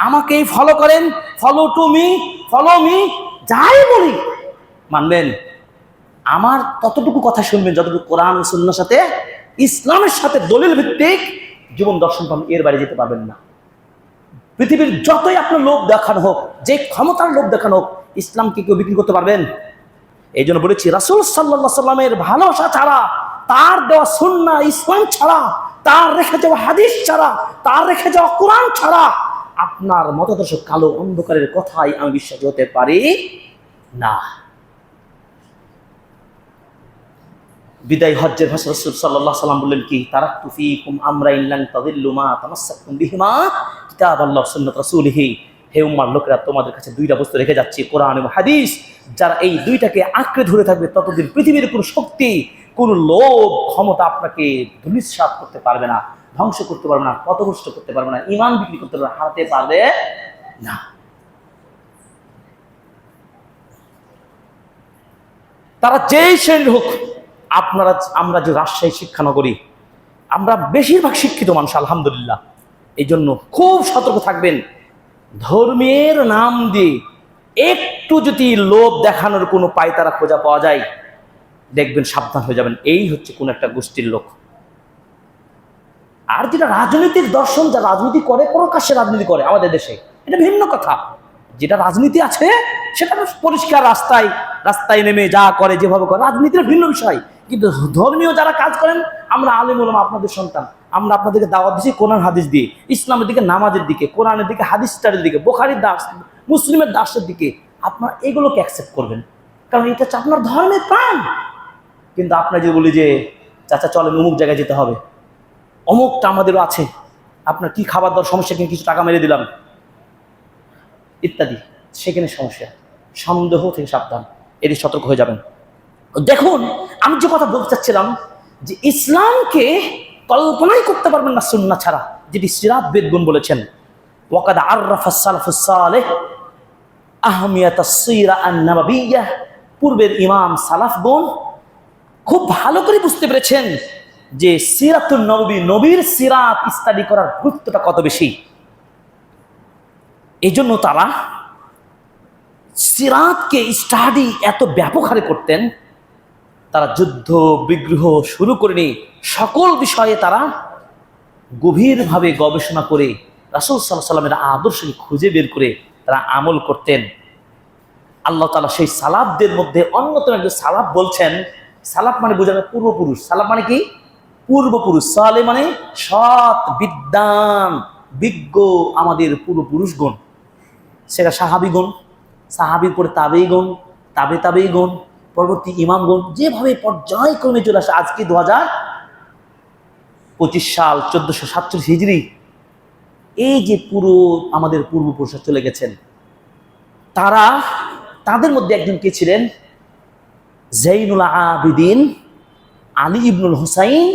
আমাকেই ফলো করেন, follow to me, follow me, যাই বলি মানবেন। আমার ততটুকু কথা শুনবেন যতটুকু কোরআন সুন্নাহর সাথে, ইসলামের সাথে দলিল ভিত্তিক জীবন দর্শন পাবেন। এর বাইরে যেতে পারবেন না। পৃথিবীর যতই আপনার লোভ দেখানো হোক, যে ক্ষমতার লোভ দেখানো হোক, ইসলামকে কেউ বিক্রি করতে পারবেন? এই জন্য বলেছি, রাসূল সাল্লাল্লাহু আলাইহি সাল্লামের ভালোবাসা ছাড়া, তার দেওয়া সুন্নাহ ইসলাম ছাড়া, তার রেখে যাওয়া হাদিস ছাড়া, তার রেখে যাওয়া কোরআন ছাড়া আপনার মতাদর্শ কালো অন্ধকারের কথাই আমি বিশ্বাস হতে পারি না। বিদায় হজ্জের ভাষা রাসূল সাল্লাল্লাহু আলাইহি সাল্লাম বললেন কি? তারাকতু ফীকুম আমরাইন লান তাযিল্লু মা তামাসসাকতুম বিহিমা কিতাবাল্লাহ সুন্নাত রাসূলিহি। হে উম্মার লোকেরা, তোমাদের কাছে দুইটা বস্তু রেখে যাচ্ছি, কোরআন এবং হাদিস। যারা এই দুইটাকে আঁকড়ে ধরে থাকবে, ততদিন পৃথিবীর কোনো শক্তি, কোনো লোভ, ক্ষমতা আপনাকে ধূলিসাৎ করতে পারবে না, ধ্বংস করতে পারবে না, পথভ্রষ্ট করতে পারবে না, ঈমান বিক্রি করতে পারবে না, হারাতে পারবে না। তারা যেই শ্রেণীর হোক, আমরা যে রাজশাহী শিক্ষানগরী, আমরা বেশিরভাগ শিক্ষিত মানুষ আলহামদুলিল্লাহ। এই জন্য খুব সতর্ক থাকবেন। ধর্মের নাম দিয়ে একটু যদি লোভ দেখানোর কোনো পায়তারা খোঁজা পাওয়া যায়, দেখবেন সাবধান হয়ে যাবেন, এই হচ্ছে কোন একটা গোষ্ঠীর লোক। আর যেটা রাজনৈতিক দর্শন, যা রাজনীতি করে, প্রকাশ্যে রাজনীতি করে আমাদের দেশে, এটা ভিন্ন কথা। যেটা রাজনীতি আছে সেটা পরিষ্কার রাস্তায় নেমে যা করে, যেভাবে করে, রাজনীতির ভিন্ন বিষয়। কিন্তু ধর্মীয় যারা কাজ করেন, আমরা আলেম ওলামা আপনাদের সন্তান, আমরা আপনাদেরকে দাওয়াত দিচ্ছি কোরআন হাদিস দিয়ে, ইসলামের দিকে, নামাজের দিকে, কোরআনের দিকে, হাদিসটারের দিকে, বুখারীর দাস, মুসলিমের দাসের দিকে। আপনারা এগুলোকে অ্যাকসেপ্ট করবেন, কারণ এটা হচ্ছে আপনার ধর্মের প্রাণ। কিন্তু আপনারা যদি বলি যে চাচা চলেন অমুক জায়গায় যেতে হবে, অমুকটা আমাদেরও আছে, আপনার কি খাবার দাওয়ার সমস্যা, কিনে কিছু টাকা মেরে দিলাম ইত্যাদি, সেখানে সমস্যা। সন্দেহ থেকে সাবধান, এটি সতর্ক হয়ে যাবেন। দেখুন, আমি যে কথা বলতে চাচ্ছিলাম যে ইসলামকে কল্পনাই করতে পারবেন না সুন্নাহ ছাড়া, যেটি সিরাত বেদগুন বলেছেন। ওয়াকাদ আররাফা সালাফুস সালেহ আহমিয়াতাস সিরা আন-নাবাবিয়্যাহ, পূর্বের ইমাম সালাফগণ খুব ভালো করে বুঝতে পেরেছেন যে সিরাতুন নবী, নবীর সিরাত স্টাডি করার গুরুত্বটা কত বেশি। এই জন্য তারা সিরাতকে স্টাডি এত ব্যাপক হারে করতেন। তারা যুদ্ধ বিগ্রহ শুরু করেনি, সকল বিষয়ে তারা গভীরভাবে গবেষণা করে রাসূল সাল্লাল্লাহু আলাইহি ওয়াসাল্লামের আদর্শকে খুঁজে বের করে তারা আমল করতেন। আল্লাহ তাআলা সেই সালাফদের মধ্যে অন্যতম একজন সালাফ বলছেন, সালাফ মানে বোঝা যায় পূর্বপুরুষ। সালাফ মানে কি? পূর্বপুরুষ। সালে মানে সৎ, বিদ্বান, বিজ্ঞ আমাদের পূর্বপুরুষগণ। সেটা সাহাবীগণ, সাহাবীর পরে তাবেঈগণ, তাবেঈগণ, পরবর্তী ইমামগণ, যেভাবে পর্যায়ক্রমে চলে আসে। আজকে 2025 সাল, 1447 হিজরি। এই যে পুরো আমাদের পূর্বপুরুষরা চলে গেছেন, তাদের মধ্যে একজন কে ছিলেন? জাইনুল আবিদিন আলী ইবনুল হুসাইন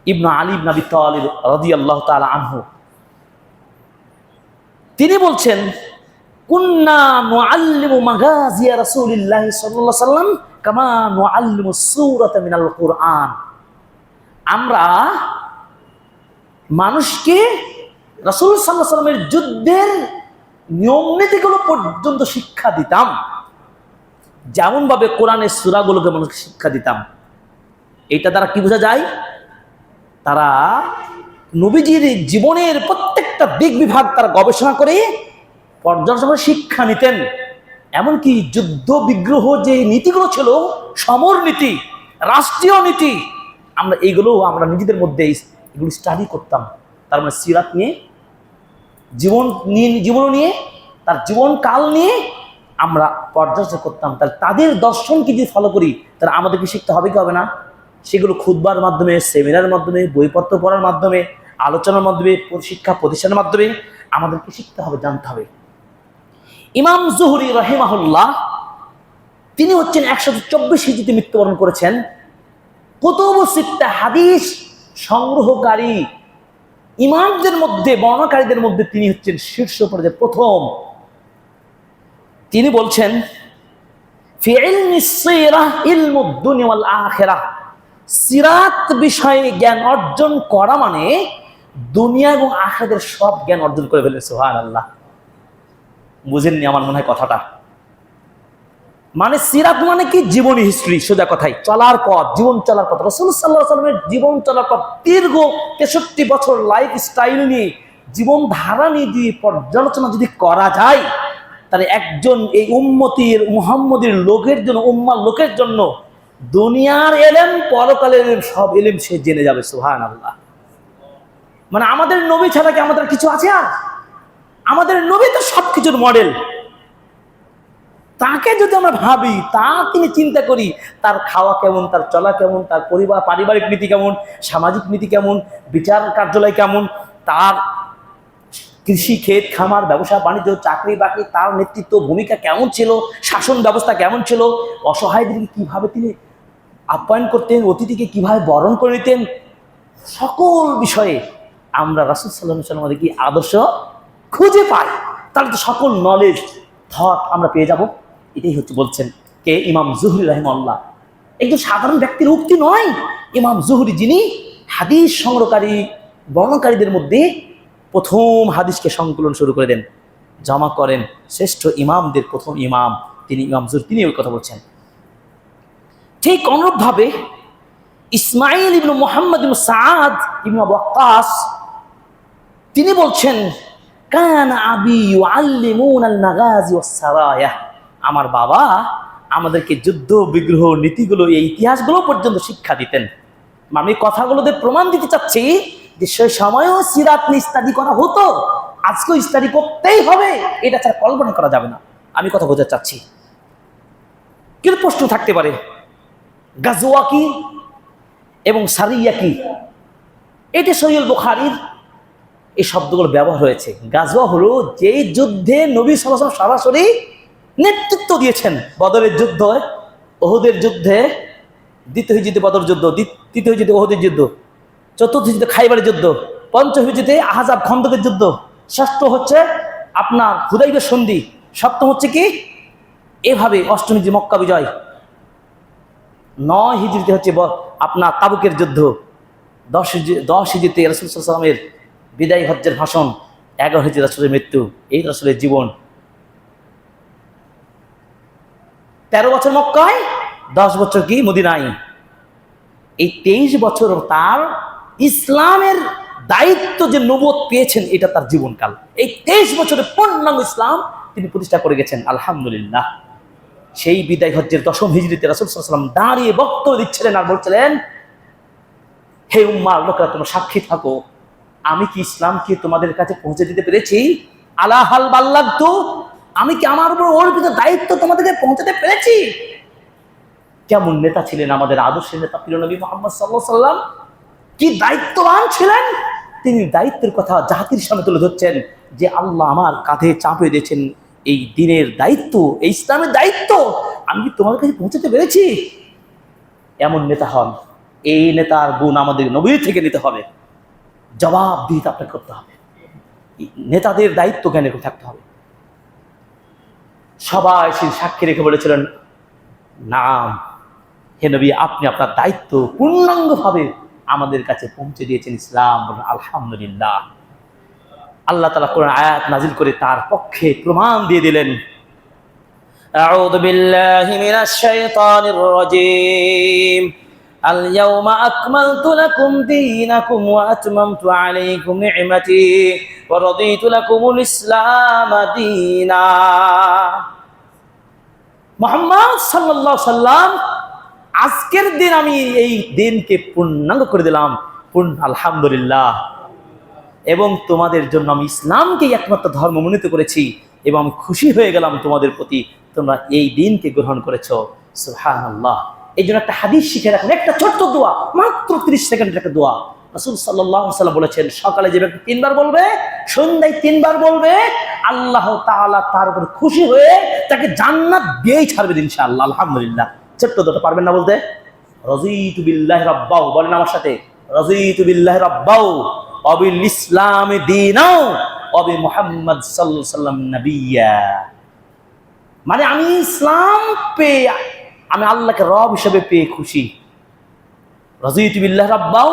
ইবনু আলী ইবনে আবি তালিব রাদিয়াল্লাহু তাআলা আনহু। তিনি বলছেন, কুন্না নুআল্লিমু মাগাজিয়া রাসূলিল্লাহি সাল্লাল্লাহু আলাইহি ওয়াসাল্লাম কামা নুআল্লিমু সূরাতা মিনাল কুরআন। আমরা মানুষকে রাসূল সাল্লাল্লাহু আলাইহি ওয়াসাল্লামের যুদ্ধের নিয়ম নীতিগুলো পর্যন্ত শিক্ষা দিতাম, যেমন ভাবে কোরআনের সূরাগুলোকে মানুষকে শিক্ষা দিতাম। এটা দ্বারা কি বোঝা যায়? তারা নবীজির জীবনের প্রত্যেকটা দিক বিভাগ তারা গবেষণা করে পর্যালোচনা শিক্ষা নিতেন। এমনকি যুদ্ধ বিগ্রহ যে নীতিগুলো ছিল, সমর নীতি, রাষ্ট্রীয় নীতি, আমরা নিজেদের মধ্যে এগুলো স্টাডি করতাম। তার মানে সিরাত নিয়ে, জীবন নিয়ে, তার জীবনকাল নিয়ে আমরা পর্যালোচনা করতাম। তাহলে তাদের দর্শনকে যদি ফলো করি, তাহলে আমাদেরকে শিখতে হবে কি হবে না? সেগুলো খুতবার মাধ্যমে, সেমিনারের মাধ্যমে, বইপত্র পড়ার মাধ্যমে, আলোচনার মাধ্যমে, শিক্ষা প্রতিষ্ঠানের মাধ্যমে আমাদেরকে শিখতে হবে, জানতে হবে। ইমাম জুহরি রাহিমাহুল্লাহ, তিনি হচ্ছেন 124 হিজরিতে মৃত্যুবরণ করেছেন। কুতুবুস সিত্তা হাদিস সংগ্রহকারী ইমামদের মধ্যে, বর্ণনাকারীদের মধ্যে তিনি হচ্ছেন শীর্ষ পর্যায়ে প্রথম। তিনি বলছেন, ফি ইলমিস সিরাহ ইলমুদ দুনিয়া ওয়াল আখিরাহ, সিরাত বিষয়ে জ্ঞান অর্জন করা মানে দুনিয়া এবং আখিরাতের সব জ্ঞান অর্জন করে ফেলে। সুবহানাল্লাহ, বুঝেননি আমার মনে হয় কথাটা। মানে সিরাত মানে কি? জীবনী হিস্ট্রি, সোজা কথাই চলার পথ, জীবন চলার পথ। রাসূল সাল্লাল্লাহু আলাইহি ওয়াসাল্লামের জীবন চলার পথ, দীর্ঘ 63 বছর লাইফ স্টাইল নিয়ে, জীবন ধারা নিয়ে যদি পর্যালোচনা যদি করা যায়, তাহলে একজন এই উম্মতির মুহাম্মদের লোকের জন্য, উম্মার লোকের জন্য দুনিয়ার এলেম, পরকালের এলেম, সব এলেম সে জেনে যাবে। সুবহানাল্লাহ। মানে আমাদের নবী ছাড়া কি আমাদের কিছু আছে? আর আমাদের নবী তো সবকিছুর মডেল। তাকে যদি আমরা ভাবি, তাকে নিয়ে চিন্তা করি, তার খাওয়া কেমন, তার চলা কেমন, তার পারিবারিক নীতি কেমন, সামাজিক নীতি কেমন, বিচার কার্যালয় কেমন, তার কৃষি, ক্ষেত খামার, ব্যবসা বাণিজ্য, চাকরি বাকরি, তার নেতৃত্ব ভূমিকা কেমন ছিল, শাসন ব্যবস্থা কেমন ছিল, অসহায়দেরকে কিভাবে তিনি আপ্যায়ন করতেন, অতিথিকে কিভাবে বরণ করে নিতেন, সকল বিষয়ে আমরা রাসূল সাল্লাল্লাহু আলাইহি ওয়াসাল্লামের কি আদর্শ খুঁজে পাই, তাহলে তো সকল নলেজ, থট আমরা পেয়ে যাব। এটাই হচ্ছে বলছেন কে? ইমাম জুহরি রাহিমাহুল্লাহ। একজন সাধারণ ব্যক্তির উক্তি নয়। ইমাম জুহরি, যিনি হাদিস সংগ্রহকারী বর্ণনাকারীদের মধ্যে প্রথম হাদিসকে সংকলন শুরু করে দেন, জমা করেন, শ্রেষ্ঠ ইমামদের প্রথম ইমাম তিনি ইমাম জুহরি, তিনি ওই কথা বলছেন। ঠিক অনুরূপভাবে ইসমাইল ইবনে মুহাম্মদ ইবনে সাআদ ইবনে আবু ওয়াক্কাস, তিনি বলছেন, কানা আবি ইউআল্লিমুনাল মাগাজি ওয়াস সারায়া, আমার বাবা আমাদেরকে যুদ্ধ বিগ্রহ নীতিগুলো, এই ইতিহাসগুলো পর্যন্ত শিক্ষা দিতেন। আমি কথাগুলোতে প্রমাণ দিতে চাচ্ছি যে সেই সময়ও সিরাত নিয়ে স্টাডি করা হতো, আজকেও স্টাডি করতেই হবে, এটা ছাড়া কল্পনা করা যাবে না। আমি কথা বোঝাতে চাচ্ছি। কিন্তু প্রশ্ন থাকতে পারে, গাজওয়া কি এবং সারিয়া কি? এটি সহিহ বুখারীর এই শব্দগুলো ব্যবহার হয়েছে। গাজওয়া হলো যেই যুদ্ধে নবী সাল্লাল্লাহু আলাইহি ওয়াসাল্লাম সরাসরি নেতৃত্ব দিয়েছেন। বদরের যুদ্ধ, ওহুদের যুদ্ধে, দ্বিতীয় হিজরিতে বদর যুদ্ধ, তৃতীয় হিজরিতে ওহুদের যুদ্ধ, চতুর্থ হিজরিতে খাইবারের যুদ্ধ, পঞ্চম হিজরিতে আহজাব খন্দকের যুদ্ধ, ষষ্ঠ হচ্ছে আপনার হুদাইবিয়া সন্ধি, সপ্তম হচ্ছে কি এভাবে অষ্টম হিজরি মক্কা বিজয়, 9 হিজরিতে হচ্ছে আপনার তাবুকের যুদ্ধ, 10 হিজরিতে রাসূল সাল্লাল্লাহু আলাইহি ওয়াসাল্লামের বিদায় হজ্জের ভাষণ, 11 হিজরি রাসূলের মৃত্যু, এই রাসূলের জীবন। 13 বছর মক্কায়, 10 বছর কি মদিনায়। এই 23 বছর তার ইসলামের দায়িত্ব যে নবুয়ত পেয়েছেন, এটা তার জীবনকাল। এই 23 বছরে পূর্ণাঙ্গ ইসলাম তিনি প্রতিষ্ঠা করে গেছেন, আলহামদুলিল্লাহ। সেই বিদায় হজ্জের 10ম হিজরিতে রাসূল সাল্লাল্লাহু আলাইহি ওয়াসাল্লাম দাঁড়িয়ে বক্তব্য দিচ্ছিলেন আর বলছিলেন, হে উম্মার লোকেরা, তোমরা সাক্ষী থাকো, আমি কি ইসলামকে তোমাদের কাছে পৌঁছে দিতে পেরেছি? আলা হাল বাল্লাগতু, আমি কি আমার উপর অর্পিত দায়িত্ব তোমাদেরকে পৌঁছাতে পেরেছি? কেমন নেতা ছিলেন আমাদের আদর্শের নেতা প্রিয় নবী মুহাম্মদ সাল্লাল্লাহু আলাইহি ওয়াসাল্লাম, কি দায়িত্ববান ছিলেন। তিনি দায়িত্বের কথা জাতির সামনে তুলে ধরছেন যে আল্লাহ আমার কাঁধে চাপে দিয়েছেন এই দ্বীনের দায়িত্ব, এই ইসলামের দায়িত্ব, আমি কি তোমাদের কাছে পৌঁছাতে পেরেছি? এমন নেতা হন। এই নেতার গুণ আমাদের নবী থেকে নিতে হবে, জবাবদিহিতা আপনাকে করতে হবে, নেতাদের দায়িত্ব জ্ঞানে থাকতে হবে। সবাই সেই সাক্ষী রেখে বলেছিলেন, নাম হে নবী, আপনি আপনার দায়িত্ব পূর্ণাঙ্গভাবে আমাদের কাছে পৌঁছে দিয়েছেন, ইসলাম। বলুন আলহামদুলিল্লাহ। আল্লাহ তাআলা কোরআন আয়াত নাজিল করে তার পক্ষে প্রমাণ দিয়ে দিলেন। আউযু বিল্লাহি মিনাশ শাইতানির রাজীম। আল ইয়াওমা আকমালতু লাকুম দীনাকুম ওয়া আতমামতু আলাইকুম নি'মাতি ওয়া রাদিতু লাকুমুল ইসলাম দীনা। মুহাম্মদ সাল্লাল্লাহু আলাইহি সাল্লাম, আজকের দিন আমি এই দিনকে পূর্ণাঙ্গ করে দিলাম, আলহামদুলিল্লাহ। এবং তোমাদের জন্য আমি ইসলামকে একমাত্র ধর্ম মনোনীত করেছি এবং আমি খুশি হয়ে গেলাম তোমাদের প্রতি, তোমরা এই দিনকে গ্রহণ করেছো। সুবহানাল্লাহ। এই জন্য একটা হাদিস শিখে রাখুন, একটা ছোট্ট দোয়া, মাত্র 30 সেকেন্ডের একটা দোয়া। রাসূল সাল্লাল্লাহু আলাইহি ওয়াসাল্লাম বলেছেন, সকালে যে ব্যক্তি 3 বার বলবে, সন্ধ্যায় 3 বার বলবে, আল্লাহ তাআলা তার উপর খুশি হয়ে তাকে জান্নাত দিয়েই ছাড়বেন ইনশাআল্লাহ। আলহামদুলিল্লাহ। ছোট্ট দোয়াটা পারবেন না বলতে? রাযীতু বিল্লাহি রাব্বাও, বলেন আমার সাথে, রাযীতু বিল্লাহি রাব্বাও ওয়া বিল ইসলামি দীনাও ওয়া বি মুহাম্মদ সাল্লাল্লাহু আলাইহি ওয়াসাল্লাম নবিয়্যা। মানে আমি ইসলাম পেয়ে, আমি আল্লাহকে রব হিসেবে পেয়ে খুশি। রাযীতু বিল্লাহি রাব্বাও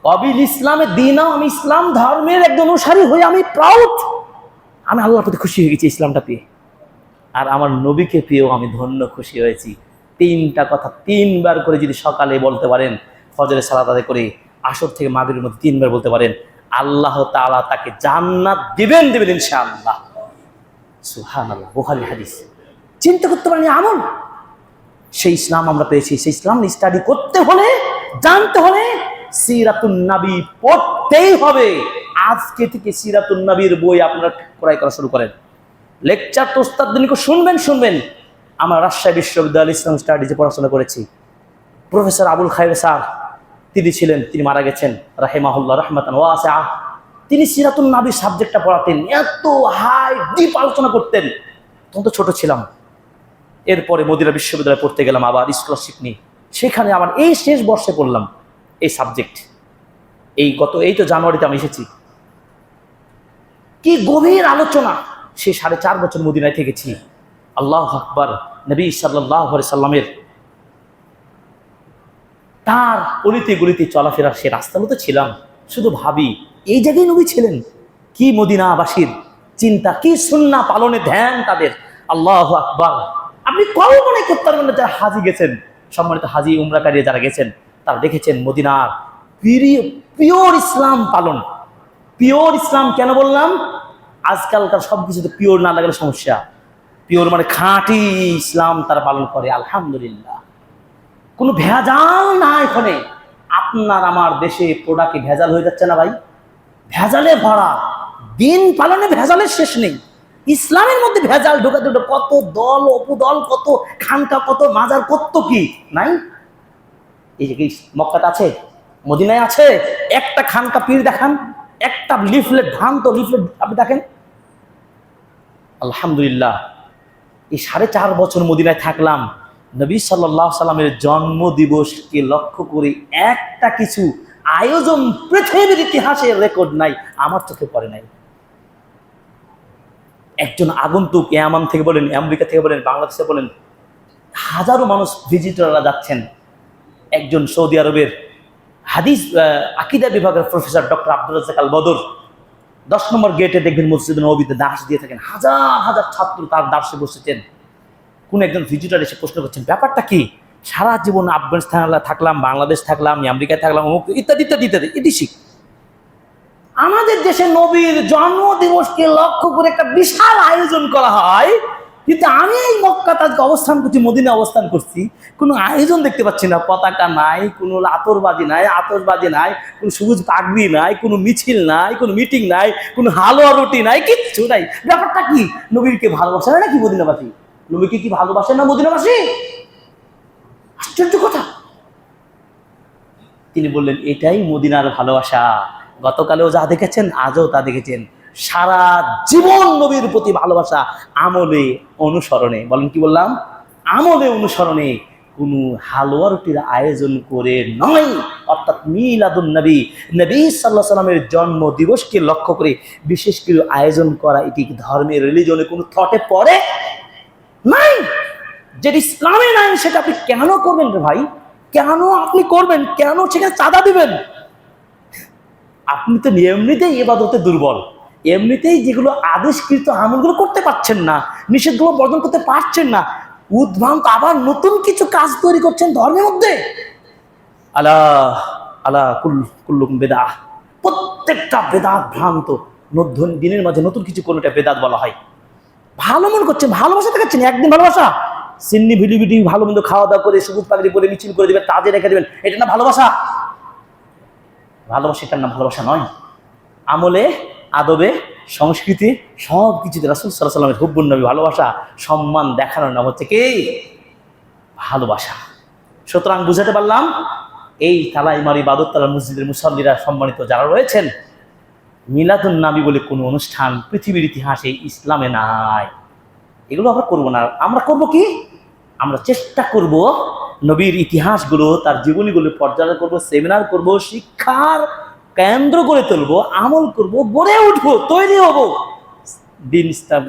ওয়া বিল ইসলামি দীনাও, আমি ইসলাম ধর্মের একজন অনুসারী হয়ে আমি প্রাউড, আমি আল্লাহর প্রতি খুশি হয়ে গেছি ইসলামটা পেয়ে। আর আমার নবীকে পেয়েও আমি ধন্য, খুশি হয়েছি। 3টা কথা 3 বার করে যদি সকালে বলতে পারেন, ফজরের সালাত আদায় করে আসর থেকে মাগরিবের মধ্যে 3 বার বলতে পারেন, আল্লাহ তাআলা তাকে জান্নাত দিবেন ইনশাআল্লাহ। সুবহানাল্লাহ। বুখারী হাদিস। চিন্তা করতে পারেন আমল। সেই ইসলাম আমরা পেয়েছি। সেই ইসলাম স্টাডি করতে হলে, জানতে হলে সিরাতুন নবী পড়তেই হবে। আজকে থেকে সিরাতুন নবীর বই আপনারা ক্রয় করা শুরু করেন। লেকচার তো ওস্তাদ দিনকে শুনবেন। আমরা রাজশাহী বিশ্ববিদ্যালয় ইসলাম স্টাডিজে পড়াশোনা করেছি। প্রফেসর আবুল খায়ের স্যার তিনি ছিলেন, তিনি মারা গেছেন রাহিমাহুল্লাহ রাহমাতান ওয়াসিআ। তিনি সিরাতুন নবী সাবজেক্টটা পড়াতেন, এত হাই ডিপ আলোচনা করতেন। তখন তো ছোট ছিলাম। এরপরে মদিনা বিশ্ববিদ্যালয়ে পড়তে গেলাম আবার স্কলারশিপ নিয়ে, সেখানে আবার এই শেষ বর্ষে পড়লাম এই সাবজেক্ট। এই তো জানুয়ারিতে আমি এসেছি। কি গভীর আলোচনা! সে 4.5 বছর মদিনায় থেকেছি। আল্লাহু আকবার। নবী সাল্লাল্লাহু আলাইহি সাল্লামের তার অলিতে গলিতে চলাফেরা, সে রাস্তাগুলোতে ছিলাম, শুধু ভাবি এই জায়গায় নবী ছিলেন। কি মদিনাবাসীর চিন্তা, কি সুন্নাহ পালনে ধ্যান তাদের! আল্লাহু আকবার। আপনি কল্পনা করতে পারবেন না, যারা হাজি গেছেন, সম্মানিত হাজি উমরাকারী যারা গেছেন, তারা দেখেছেন মদিনার পিওর ইসলাম পালন। পিওর ইসলাম কেন বললাম? আজকালকার সবকিছুতে পিওর না লাগলে সমস্যা। পিওর মানে খাঁটি ইসলাম তারা পালন করে, আলহামদুলিল্লাহ। কোনো ভেজাল না এখানে। আপনার আমার দেশে প্রোডাক্টে ভেজাল হয়ে যাচ্ছে না ভাই? ভেজালে ভরা, দিন পালনে ভেজালের শেষ নেই। ইসলামের মধ্যে ভেজাল ঢোকাতে কত দল উপদল, কত খানকা, কত মাজার, কত কি নাই। এই যে মক্কাতে আছে, মদিনায় আছে? একটা খানকা পীর দেখান, একটা লিফলেট, ভ্রান্ত লিফলেট আপনি দেখেন। আলহামদুলিল্লাহ, এই 4.5 বছর মদিনায় থাকলাম, নবী সাল্লাল্লাহু আলাইহি সাল্লামের জন্ম দিবসকে লক্ষ্য করে একটা কিছু আয়োজন পৃথিবীর ইতিহাসের রেকর্ড নাই, আমার চোখে পড়ে নাই। একজন আগন্তুক ইয়ামান থেকে বলেন, আমেরিকা থেকে বলেন, বাংলাদেশে বলেন, হাজারো মানুষ ভিজিটররা যাচ্ছেন। একজন সৌদি আরবের হাদিস আকীদা বিভাগের প্রফেসর ডক্টর আব্দুর রাজ্জাক আল বদর 10 নম্বর গেটে দেখবেন মসজিদ নববীতে দাস দিয়ে থাকেন, হাজার হাজার ছাত্র তার দাসে বসেছেন। কোন একজন ভিজিটর এসে প্রশ্ন করছেন, ব্যাপারটা কি? সারা জীবন আফগানিস্তান থাকলাম, বাংলাদেশ থাকলাম, আমেরিকায় থাকলাম, অমুক ইত্যাদি ইত্যাদি ইত্যাদি, এটি শিখ। আমাদের দেশে নবীর জন্ম দিবসকে লক্ষ্য করে একটা বিশাল আয়োজন করা হয়, কিন্তু আমি এই মক্কা আজকে অবস্থান করছি, মদিনা অবস্থান করছি, কোনো আয়োজন দেখতে পাচ্ছি না। পতাকা নাই, কোনো আতরবাজি নাই, আতশবাজি নাই, কোনো সবুজ পাগড়ি নাই, কোনো মিছিল নাই, কোনো মিটিং নাই, কোনো হালুয়া রুটি নাই, কিচ্ছু নাই। ব্যাপারটা কি? নবীরকে ভালোবাসে না নাকি মদিনাবাসী? নবীকে কি ভালোবাসেন না মদিনাবাসী? আশ্চর্য কথা। তিনি বললেন, এটাই মদিনার ভালোবাসা। গতকালেও যা দেখেছেন, আজও তা দেখেছেন। সারা জীবন নবীর প্রতি ভালোবাসা, আমলে অনুসরণে। বলেন কি বললাম? আমলে অনুসরণে, কোনো হালুয়া রুটির আয়োজন করে নয়। অর্থাৎ মিলাদুন নবী, নবী সাল্লাল্লাহু আলাইহি সাল্লামের জন্ম দিবসকে লক্ষ্য করে বিশেষ করে আয়োজন করা, এটি ধর্মের রিলিজনে কোনো থটে পড়ে নাই। যেটা ইসলামে নাই সেটা আপনি কেন করবেন রে ভাই? কেন আপনি করবেন? কেন সেখানে চাঁদা দিবেন? আপনি তো এমনিতেই ইবাদতে দুর্বল, এমনিতেই যেগুলো আদেশকৃত আমলগুলো করতে পারছেন না, নিষেধগুলো বর্জন করতে পারছেন না, উদ্ভ্রান্ত আবার নতুন কিছু কাজ তৈরি করছেন ধর্মের মধ্যে। আলা আলা কুল্লুকুম বেদাহ, প্রত্যেকটা বেদাত ভ্রান্ত। দিনের মাঝে নতুন কিছু করলে এটা বেদাত বলা হয়। ভালো মনে করছেন, ভালোবাসা দেখাচ্ছেন, একদিন ভালোবাসা, সিন্নি ভিডিভিডি ভালো মন্দ খাওয়া দাওয়া করে সবুজ পাগড়ি পরে মিছিল করে দেবেন, তাজে রেখে দেবেন, এটা না ভালোবাসা? ভালোবাসা এটার নাম ভালোবাসা নয়। আমলে, আদবে, সংস্কৃতি সব কিছুতে রাসূল সাল্লাল্লাহু আলাইহি ওয়াসাল্লামের হুব্বুন নবী, ভালোবাসা, সম্মান দেখানোর নাম হচ্ছে কি? ভালোবাসা। সুতরাং বুঝাতে পারলাম, এই তালাইমারি ইবাদততলা মসজিদের মুসাল্লিরা সম্মানিত যারা রয়েছেন, মিলাদুন নবী বলে কোনো অনুষ্ঠান পৃথিবীর ইতিহাসে ইসলামে নাই। এগুলো আমরা করবো না। আমরা করব কি? আমরা চেষ্টা করব নবীর ইতিহাসগুলো, তার জীবনীগুলো পর্যালোচনা করব, সেমিনার করব, শিক্ষার কেন্দ্র গড়ে তুলবো, আমল করব, গড়ে উঠবো, তৈরি হব,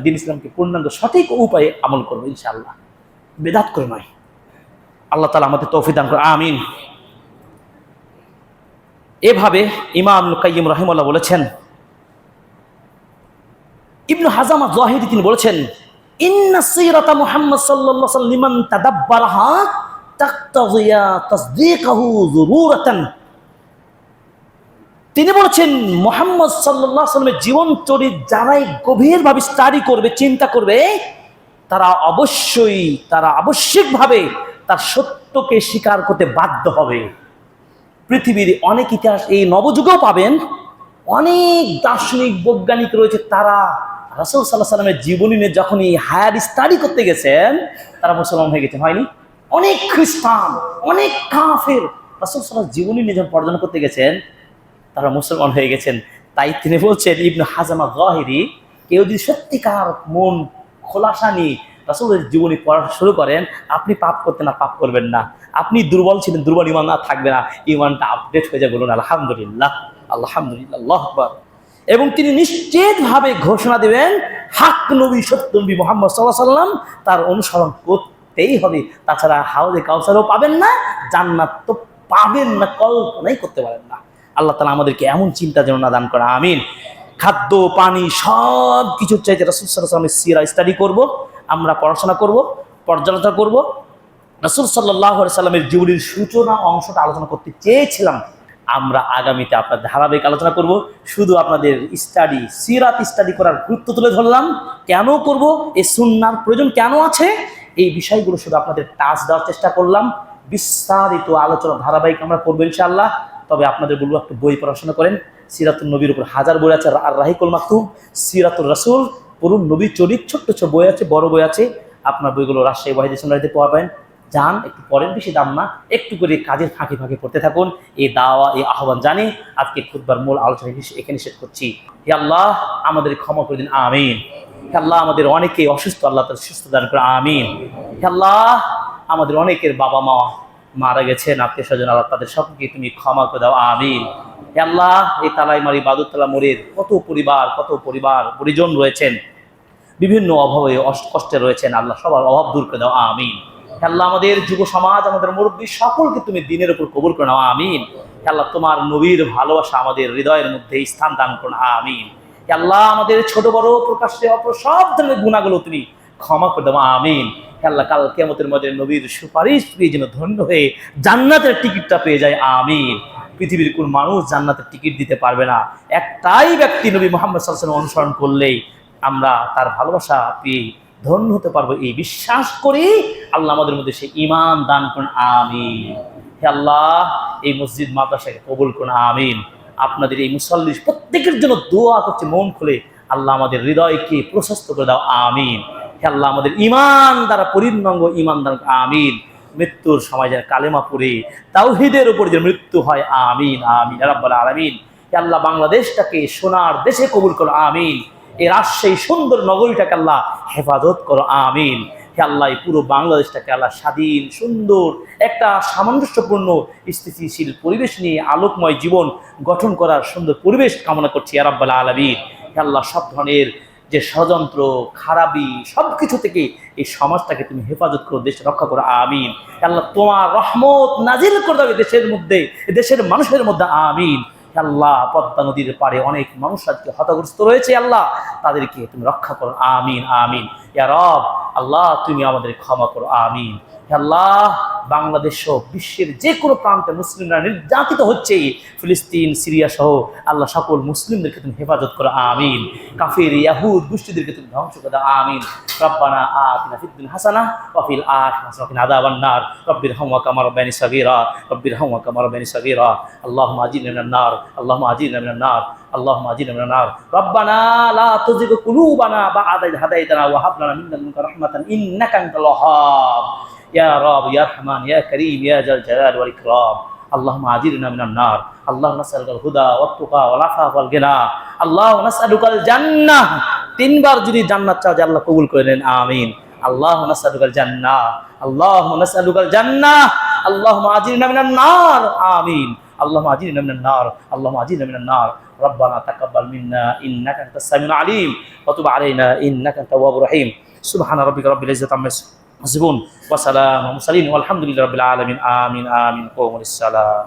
দিন ইসলামকে পূর্ণাঙ্গ সঠিক উপায়ে আমল করবো ইনশাআল্লাহ, বেদাত করে নয়। আল্লাহ তাআলা আমাদের তৌফিক দান করে, আমিন। এভাবে ইমাম ইবনুল কাইয়্যিম রাহিমাহুল্লাহ বলেছেন, ইবনু হাজাম আয-যাহিরি তিনি বলেছেন, ইন্না সিরাতা মুহাম্মদ সাল্লাল্লাহু আলাইহি ওয়াসাল্লাম লিমান তাদাব্বারাহা তাকতাযিয়া তাসদীকাহু যুরুরাতান। তিনি বলেছেন, মুহাম্মদ সাল্লাল্লাহু আলাইহি ওয়াসাল্লামের জীবন চরিত যারাই গভীরভাবে স্টাডি করবে, চিন্তা করবে, তারা আবশ্যিকভাবে তার সত্যকে স্বীকার করতে বাধ্য হবে। পৃথিবীর অনেক ইতিহাস এই নবযুগেও পাবেন, অনেক দার্শনিক বৈজ্ঞানিক রয়েছে, তারা রাসূল সাল্লাল্লাহু আলাইহি ওয়াসাল্লামের জীবনী নিয়ে যখনই হায়ার স্টাডি করতে গেছেন, তারা মুসলমান হয়ে গেছেন, হয়নি? অনেক খ্রিস্টান, অনেক কাফের রাসূল সাল্লাল্লাহু আলাইহি ওয়াসাল্লামের জীবনী নিয়ে যখন পর্যবেক্ষণ করতে গেছেন, তারা মুসলমান হয়ে গেছেন। তাই তিনি বলছেন, ইবনু হাজাম আয-যাহিরি, কেউ যদি সত্যিকার মন খোলাসা নিয়ে রাসূলের জীবনী পড়া শুরু করেন, আপনি পাপ করতে না, পাপ করবেন না। আপনি দুর্বল ছিলেন, দুর্বল ইমান না থাকবে না, ইমানটা আপডেট হয়ে যাবে। বলুন আলহামদুলিল্লাহ, আলহামদুলিল্লাহ, আল্লাহু আকবার। এবং তিনি নিশ্চিতভাবে ঘোষণা দেবেন, হক নবী, সত্য নবী মুহাম্মদ সাল্লাল্লাহু আলাইহি ওয়াসাল্লাম, তার অনুসরণ করতেই হবে। তাছাড়া হাউজে কাউসারও পাবেন না, জান্নাত তো পাবেন না, কল্পনাই করতে পারেন না। আল্লাহ তাআলা আমাদেরকে এমন চিন্তা যেন না দান করে, আমিন। খাদ্য, পানি সব কিছুর চাইতে রাসূল সাল্লাল্লাহু আলাইহি ওয়াসাল্লামের সিরা স্টাডি করব, আমরা পড়াশোনা করব, পর্যালোচনা করব। রাসূল সাল্লাল্লাহু আলাইহি ওয়াসাল্লামের জীবনের সূচনা অংশটা আলোচনা করতে চেয়েছিলাম, আমরা আগামীতে আপনার ধারাবাহিক আলোচনা করব। শুধু আপনাদের স্টাডি, সিরাত স্টাডি করার গুরুত্ব তুলে ধরলাম, কেন করব, এই সুন্নাহর প্রয়োজন কেন আছে, এই বিষয়গুলো শুধু আপনাদের টাচ দেওয়ার চেষ্টা করলাম। বিস্তারিত আলোচনা ধারাবাহিক আমরা করবো ইনশাআল্লাহ। তবে আপনাদের বলবো, একটু বই পড়াশোনা করেন। সিরাতুন নবীর উপর হাজার বই আছে, আর রাহিকুল মাকতুম, সিরাতুর রাসূল, পড়ুন। নবীর চরিত ছোট্ট ছোট বই আছে, বড় বই আছে। আপনার বইগুলো রাজশাহী ওয়াহিদ লাইব্রেরিতে পাবেন, যান, একটু পরের, বেশি দাম না, একটু করে কাজের ফাঁকে ফাঁকে করতে থাকুন। এই দাওয়া, এই আহ্বান জানি আজকে খুতবার মূল আলোচনা এখানে শেষ করছি। হে আল্লাহ, আমাদের ক্ষমা করে দিন, আমিন। হে আল্লাহ, আমাদের অনেকেই অসুস্থ, আল্লাহ তাদের সুস্থ দান করে, আমিন। হে আল্লাহ, আমাদের অনেকের বাবা মা মারা গেছেন, আত্মীয় স্বজন, আল্লাহ তাদের সকলকে তুমি ক্ষমা করে দাও, আমিন। হে আল্লাহ, এই তালাইমারি বাদুরতলা মোড়ের কত পরিবার পরিজন রয়েছেন, বিভিন্ন অভাবে কষ্টে রয়েছেন, আল্লাহ সবার অভাব দূর করে দাও, আমিন। হে আল্লাহ, আমাদের যুব সমাজ, আমাদের মুরব্বী সকলকে তুমি দিনের উপর কবুল করে নাও, আমিন। হে আল্লাহ, তোমার নবীর ভালোবাসা আমাদের হৃদয়ের মধ্যে স্থান দান করুন, আমিন। হে আল্লাহ, আমাদের ছোট বড় প্রকাশ্যে সব ধরনের গুনাহগুলো তুমি ক্ষমা করে দাও, আমিন। হে আল্লাহ, কাল কিয়ামতের মধ্যে নবীর সুপারিশ পেয়ে যেন ধন্য হয়ে জান্নাতের টিকিটটা পেয়ে যায়, আমিন। পৃথিবীর কোন মানুষ জান্নাতের টিকিট দিতে পারবে না, একটাই ব্যক্তি নবী মুহাম্মদ সাল্লাল্লাহু আলাইহি ওয়াসাল্লাম অনুসরণ করলেই আমরা তার ভালোবাসা পেয়ে ধন্য হতে পারবো, এই বিশ্বাস করি। আল্লাহ আমাদের মধ্যে সেই ঈমান দান করুন, আমিন। হে আল্লাহ, এই মসজিদ মাদ্রাসাকে কবুল করুন, আমিন। আপনাদের এই মুসল্লি প্রত্যেকের জন্য দোয়া করছে মন খুলে, আল্লাহ আমাদের হৃদয়কে প্রশস্ত করে দাও, আমিন। হে আল্লাহ, আমাদের ঈমান দ্বারা পরিপূর্ণ ঈমান দান, আমিন। মৃত্যুর সময় যেন কালেমা পড়ে তাওহীদের উপর যেন মৃত্যু হয়, আমিন আমিন ইয়া রাব্বাল আলামিন। হে আল্লাহ, বাংলাদেশটাকে সোনার দেশে কবুল করো, আমিন। এই রাজশাহী সুন্দর নগরীটাকে আল্লাহ হেফাজত করো, আমিন। হে আল্লাহ, পুরো বাংলাদেশটাকে আল্লাহ স্বাধীন, সুন্দর একটা সামঞ্জস্যপূর্ণ স্থিতিশীল পরিবেশ নিয়ে আলোকময় জীবন গঠন করার সুন্দর পরিবেশ কামনা করছি, ইয়া রাব্বাল আলামিন। হে আল্লাহ, সব ধরনের যে ষড়যন্ত্র, খারাপি, সব কিছু থেকে এই সমাজটাকে তুমি হেফাজত করো, দেশ রক্ষা করো, আমিন। হে আল্লাহ, তোমার রহমত নাজিল করে দাও দেশের মধ্যে, দেশের মানুষের মধ্যে, আমিন। আল্লাহ, পদ্মা নদীর পাড়ে অনেক মানুষ আজকে হতগ্রস্ত রয়েছে, আল্লাহ তাদেরকে তুমি রক্ষা করো, আমিন আমিন ইয়া রব। আল্লাহ, তুমি আমাদের ক্ষমা করো, আমিন। আল্লাহ, বাংলাদেশ সহ বিশ্বের যে কোনো প্রান্তে মুসলিমরা নির্যাতিত হচ্ছে, ফিলিস্তিন, সিরিয়া সহ আল্লাহ সকল মুসলিমদেরকে তুমি হেফাজত করো, আমিন। কাফির ইয়াহুদ গোষ্ঠীদেরকে তুমি ধ্বংস করে দাও, আমিন। রব্বানা আতিনা ফিদ দুনিয়া হাসানাহ ওয়া ফিল আখিরাতি হাসানাহ ওয়া কিনা আযাবান নার। রব্বিরহামহুমা কামা রাব্বায়ানি সাগীরা, রব্বিরহামহুমা কামা রাব্বায়ানি সাগীরা। আল্লাহুম্মা আজিরনা মিনান নার, আল্লাহুম্মা আজিরনা মিনান নার, আল্লাহুম্মা আজিরনা মিনান নার। রব্বানা লা তুযিগ কুলুবানা বা'দা ইয হাদাইতানা ওয়া হাব লানা মিন লাদুনকা রাহমাতান ইন্নাকা আনতাল ওয়াহ্হাব। ইয়া রব, ইয়া রহমান, ইয়া করিম, ইয়া জাল জালাল ওয়াল ইকরাম। আল্লাহুম্মা আজিরনা মিনান নার। আল্লাহুম্মা নাসআলুকাল হুদা ওয়াত তুকা ওয়াল আফাফ ওয়াল গিনা। আল্লাহুম্মা নাসআলুকাল জান্নাহ। তিনবার যদি জান্নাত চাও, যে আল্লাহ কবুল করে নেন, আমিন। আল্লাহুম্মা নাসআলুকাল জান্নাহ, আল্লাহুম্মা নাসআলুকাল জান্নাহ, আল্লাহুম্মা আজিরনা মিনান নার, আমিন। আল্লাহুম্মা আজিরনা মিনান নার, আল্লাহুম্মা আজিরনা মিনান নার। রব্বানা তাকাব্বাল মিন্না ইন্নাকা আনতাস সামিউল আলিম ওয়া তুব আলাইনা ইন্নাকা আনতাত তাওয়াবুর রহিম। সুবহানা রাব্বিকা রাব্বিল ইজ্জাতি আম্মা ইয়াসিফুন ওয়া সালামুন আলাল মুরসালিন ওয়া আলহামদুলিল্লাহি রাব্বিল আলামিন, আমিন আমিন। কুমু লিস-সালাম।